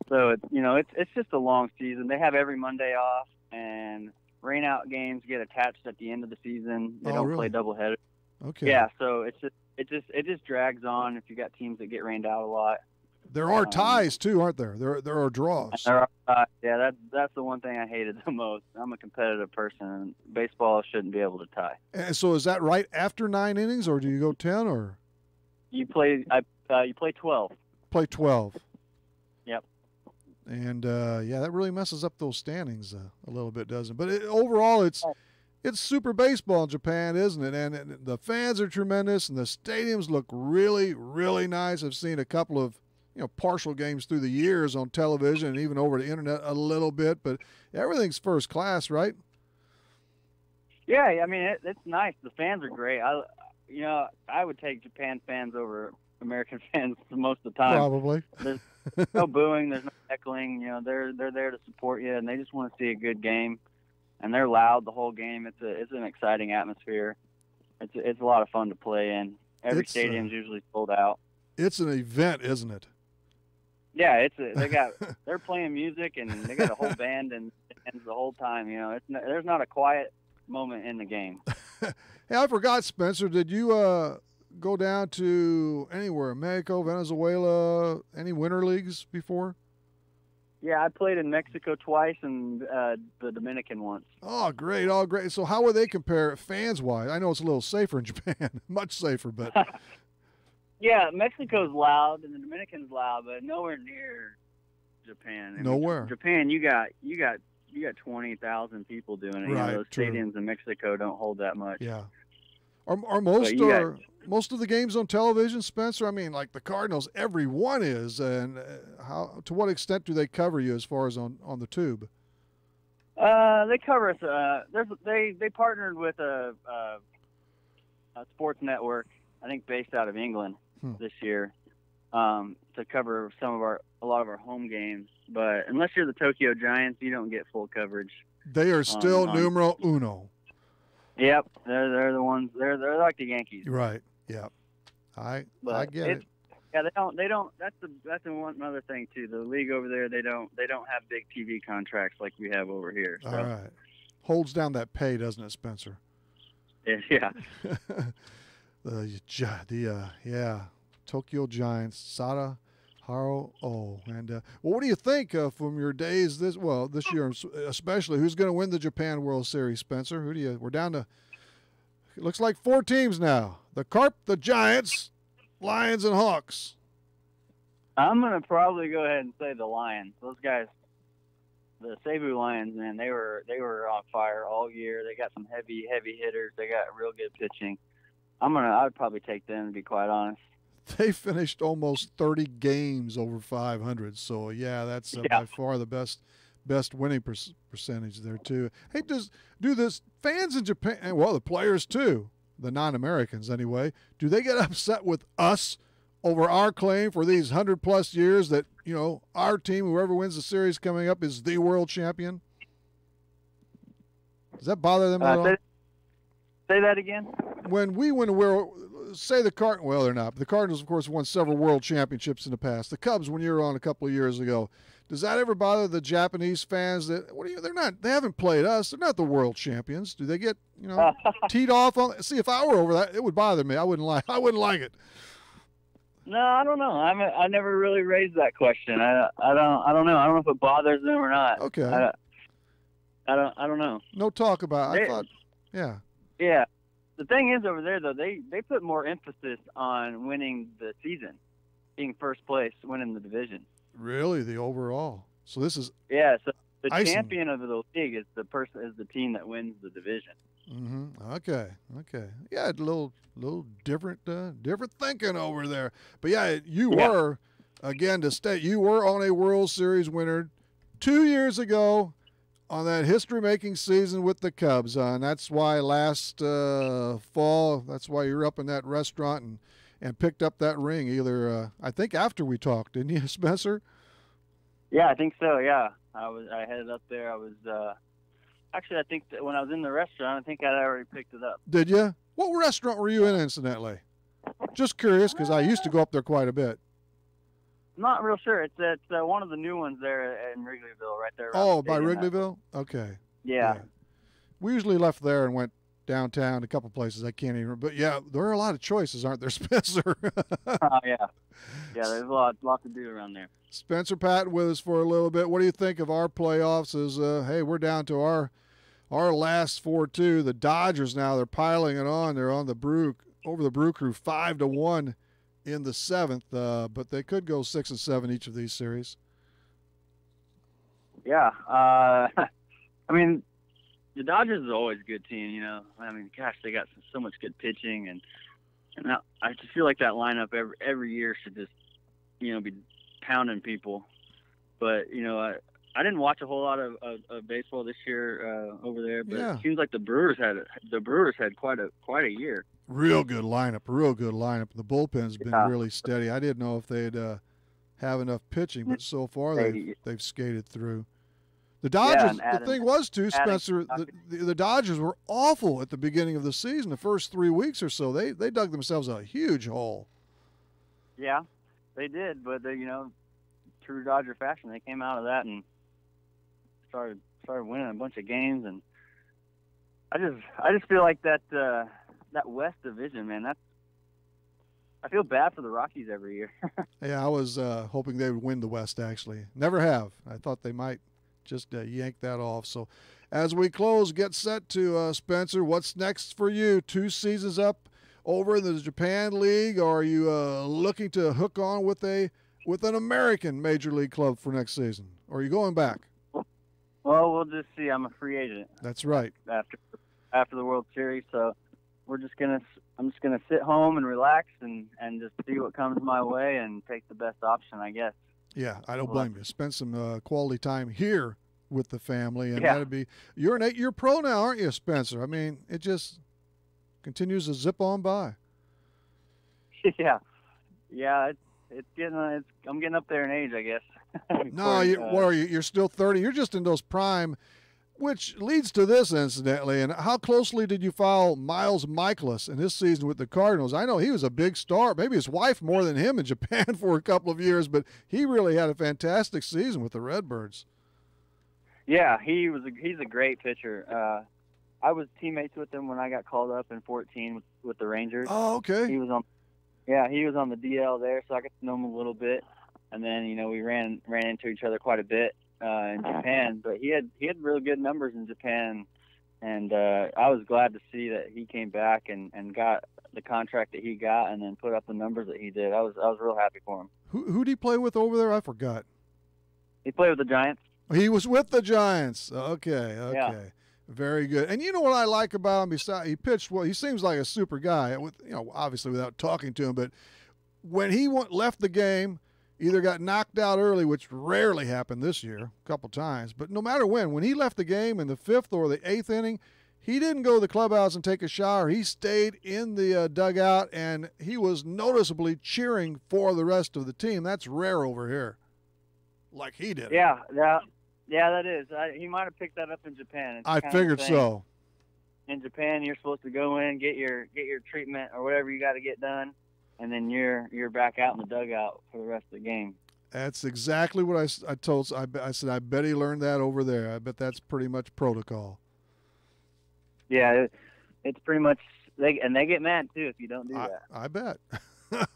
Speaker 18: So it's just a long season. They have every Monday off, and rain out games get attached at the end of the season. They don't play doubleheaders.
Speaker 2: Okay.
Speaker 18: Yeah, so it just drags on if you got teams that get rained out a lot.
Speaker 2: There are ties too, aren't there? There are draws.
Speaker 18: There are, yeah, that's the one thing I hated the most. I'm a competitive person, and baseball shouldn't be able to tie.
Speaker 2: And so is that right after 9 innings, or do you go 10, or
Speaker 18: you play 12?
Speaker 2: Play 12.
Speaker 18: Yep.
Speaker 2: And that really messes up those standings a little bit, doesn't it? But overall, it's super baseball in Japan, isn't it? And the fans are tremendous, and the stadiums look really, really nice. I've seen a couple of partial games through the years on television and even over the internet a little bit, but everything's first class, right?
Speaker 18: Yeah, I mean it's nice. The fans are great. I would take Japan fans over American fans most of the time.
Speaker 2: Probably.
Speaker 18: There's no booing, there's no heckling. They're there to support you, and they just want to see a good game. And they're loud the whole game. It's an exciting atmosphere. It's a lot of fun to play in. Every stadium's usually sold out.
Speaker 2: It's an event, isn't it?
Speaker 18: Yeah, they're playing music, and they got a whole band and the whole time. There's not a quiet moment in the game.
Speaker 2: Hey, I forgot, Spencer. Did you go down to anywhere, Mexico, Venezuela, any winter leagues before?
Speaker 18: Yeah, I played in Mexico twice and the Dominican once.
Speaker 2: Oh, great. Oh, great. So how would they compare fans-wise? I know it's a little safer in Japan, much safer, but...
Speaker 18: Yeah, Mexico's loud and the Dominican's loud, but nowhere near Japan.
Speaker 2: Nowhere.
Speaker 18: Japan, you got 20,000 people doing it.
Speaker 2: Right,
Speaker 18: those stadiums in Mexico don't hold that much.
Speaker 2: Yeah. Are most of the games on television, Spencer? I mean, like the Cardinals, every one is, and to what extent do they cover you as far as on the tube?
Speaker 18: They cover us. They partnered with a sports network, I think based out of England this year, to cover a lot of our home games. But unless you're the Tokyo Giants, you don't get full coverage.
Speaker 2: They are still numero uno.
Speaker 18: Yep, they're the ones. They're like the Yankees.
Speaker 2: Right. Yep. I get it.
Speaker 18: Yeah, they don't. That's one other thing too. The league over there, they don't have big TV contracts like we have over here. So.
Speaker 2: All right. Holds down that pay, doesn't it, Spencer?
Speaker 18: Yeah.
Speaker 2: Tokyo Giants, Sada Haro. And what do you think from your days this year, especially? Who's going to win the Japan World Series, Spencer? We're down to, it looks like 4 teams now. The Carp, the Giants, Lions, and Hawks.
Speaker 18: I'm going to probably go ahead and say the Lions. Those guys, the Cebu Lions, man, they were on fire all year. They got some heavy hitters. They got real good pitching. I'd probably take them, to be quite honest.
Speaker 2: They finished almost 30 games over 500. So that's by far the best winning percentage there too. Hey, do this fans in Japan? Well, the players too, the non-Americans anyway. Do they get upset with us over our claim for these 100+ years that our team, whoever wins the series coming up, is the world champion? Does that bother them at all?
Speaker 18: Say that again.
Speaker 2: When we win a world, say the Cardinals. Well, they're not. But the Cardinals, of course, won several world championships in the past. The Cubs, when you were on a couple of years ago, does that ever bother the Japanese fans? They're not. They haven't played us. They're not the world champions. Do they get teed off on? See, if I were over that, it would bother me. I wouldn't like it.
Speaker 18: No, I don't know. I never really raised that question. I don't know. I don't know if it bothers them or not.
Speaker 2: Okay.
Speaker 18: I don't know.
Speaker 2: No talk about it. I thought, yeah.
Speaker 18: Yeah. The thing is over there, though, they put more emphasis on winning the season. being first place, winning the division.
Speaker 2: Really, the overall. So this is
Speaker 18: So the champion of the league is the team that wins the division.
Speaker 2: Mm-hmm. Okay. Yeah, a little different thinking over there. But yeah, you were, again, to state, you were on a World Series winner 2 years ago on that history-making season with the Cubs. And that's why last fall, that's why you're up in that restaurant and picked up that ring. Either I think after we talked, didn't you, Spencer?
Speaker 18: Yeah, I think so. Yeah, I headed up there. I was. Actually, I think that when I was in the restaurant, I think I'd already picked it up.
Speaker 2: Did you? What restaurant were you in, incidentally? Just curious, because I used to go up there quite a bit.
Speaker 18: I'm not real sure. It's one of the new ones there in Wrigleyville, right there.
Speaker 2: Oh, by Wrigleyville? Okay.
Speaker 18: Yeah.
Speaker 2: We usually left there and went downtown, a couple places I can't even remember. But, yeah, there are a lot of choices, aren't there, Spencer?
Speaker 18: Yeah. Yeah, there's a lot to do around there.
Speaker 2: Spencer Patton with us for a little bit. What do you think of our playoffs? Hey, we're down to our last 4-2. The Dodgers now, they're piling it on. They're on the over the Brew Crew 5-1 in the 7th, but they could go 6-7 each of these series.
Speaker 18: Yeah. I mean, the Dodgers is always a good team, you know. I mean, gosh, they got so much good pitching, and I just feel like that lineup every year should just, you know, be pounding people. But, you know, I didn't watch a whole lot of baseball this year over there, but it seems like the Brewers had quite a year.
Speaker 2: Real good lineup. The bullpen's been really steady. I didn't know if they'd have enough pitching, but so far they've skated through. The Dodgers, the thing was too, Spencer, the Dodgers were awful at the beginning of the season. The first 3 weeks or so, they dug themselves a huge hole.
Speaker 18: Yeah, they did, but you know, true Dodger fashion, they came out of that and started winning a bunch of games. And I just feel like that West Division, man, I feel bad for the Rockies every year.
Speaker 2: Yeah, I was hoping they would win the West. Actually, never have. I thought they might just yank that off. So as we close, get set to Spencer, what's next for you? 2 seasons up over in the Japan League, or are you looking to hook on with an American Major League club for next season? Or are you going back?
Speaker 18: Well, we'll just see. I'm a free agent.
Speaker 2: That's right.
Speaker 18: After the World Series, so I'm just gonna sit home and relax and just see what comes my way and take the best option, I guess. Yeah,
Speaker 2: I don't blame you. Spend some quality time here with the family, and that'd be. You're an 8-year pro now, aren't you, Spencer? I mean, it just continues to zip on by.
Speaker 18: Yeah. It's getting. I'm getting up there in age, I guess.
Speaker 2: No, what are you? You're still 30. You're just in those prime, which leads to this, incidentally. And how closely did you follow Miles Michaelis in his season with the Cardinals? I know he was a big star. Maybe his wife more than him in Japan for a couple of years, but he really had a fantastic season with the Redbirds.
Speaker 18: Yeah, he's a great pitcher. I was teammates with him when I got called up in 2014 with the Rangers.
Speaker 2: Oh, okay.
Speaker 18: He was on the DL there, so I got to know him a little bit. And then, you know, we ran into each other quite a bit in Japan. But he had really good numbers in Japan, and I was glad to see that he came back and got the contract that he got, and then put up the numbers that he did. I was real happy for him.
Speaker 2: Who did he play with over there? I forgot.
Speaker 18: He played with the Giants.
Speaker 2: He was with the Giants. Okay.
Speaker 18: Yeah.
Speaker 2: Very good. And you know what I like about him? Besides, he pitched well. He seems like a super guy. With, you know, obviously without talking to him, but when he left the game, either got knocked out early, which rarely happened this year, a couple times. But no matter when he left the game in the 5th or the 8th inning, he didn't go to the clubhouse and take a shower. He stayed in the dugout, and he was noticeably cheering for the rest of the team. That's rare over here, like he did.
Speaker 18: Yeah, that is. He might have picked that up in Japan.
Speaker 2: I figured so.
Speaker 18: In Japan, you're supposed to go in, get your treatment or whatever you got to get done, and then you're back out in the dugout for the rest of the game.
Speaker 2: That's exactly what I told. I said I bet he learned that over there. I bet that's pretty much protocol.
Speaker 18: Yeah, it's pretty much. They get mad too if you don't do that.
Speaker 2: I bet.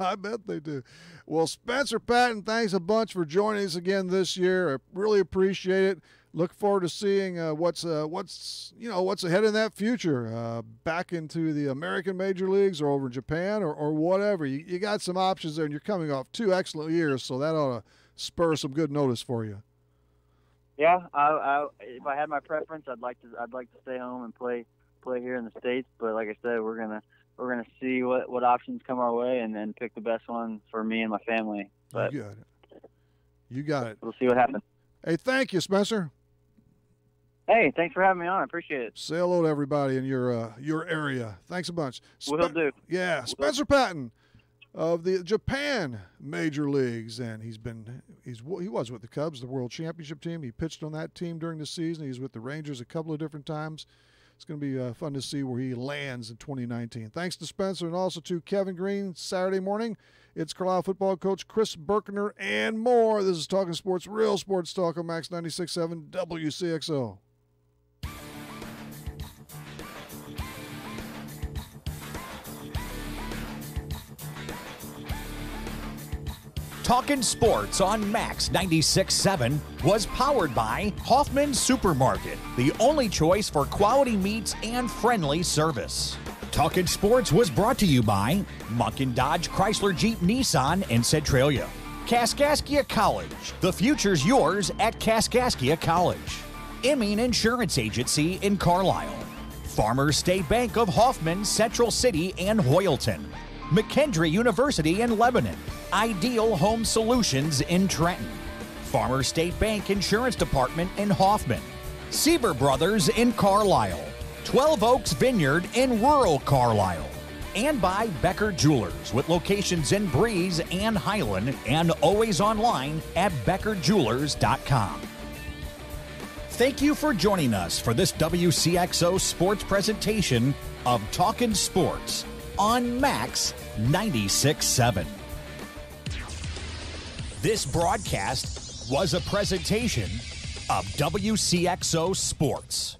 Speaker 2: I bet they do. Well, Spencer Patton, thanks a bunch for joining us again this year. I really appreciate it. look forward to seeing what's ahead in that future, back into the American major leagues or over in Japan or whatever. You got some options there, and you're coming off 2 excellent years, so that ought to spur some good notice for you.
Speaker 18: Yeah, if I had my preference, I'd like to stay home and play here in the States. But like I said, we're gonna see what options come our way and then pick the best one for me and my family. But
Speaker 2: you got it.
Speaker 18: We'll see what happens.
Speaker 2: Hey, thank you, Spencer.
Speaker 18: Hey, thanks for having me on. I appreciate it.
Speaker 2: Say hello to everybody in your area. Thanks a bunch.
Speaker 18: Will do.
Speaker 2: Yeah, Spencer Patton of the Japan Major Leagues, and he was with the Cubs, the World Championship team. He pitched on that team during the season. He's with the Rangers a couple of different times. It's going to be fun to see where he lands in 2019. Thanks to Spencer and also to Kevin Green. Saturday morning, it's Carlisle football coach Chris Berkner and more. This is Talking Sports, real sports talk on Max 96.7 WCXO.
Speaker 1: Talkin' Sports on Max 96.7 was powered by Hoffman Supermarket, the only choice for quality meats and friendly service. Talkin' Sports was brought to you by Munkin Dodge Chrysler Jeep Nissan in Centralia. Kaskaskia College, the future's yours at Kaskaskia College. Emin Insurance Agency in Carlisle. Farmers State Bank of Hoffman, Central City and Hoyleton. McKendree University in Lebanon. Ideal Home Solutions in Trenton. Farmers State Bank Insurance Department in Hoffman. Sieber Brothers in Carlisle. 12 Oaks Vineyard in rural Carlisle. And by Becker Jewelers with locations in Breeze and Highland and always online at beckerjewelers.com. Thank you for joining us for this WCXO sports presentation of Talkin' Sports on Max 96.7. This broadcast was a presentation of WCXO Sports.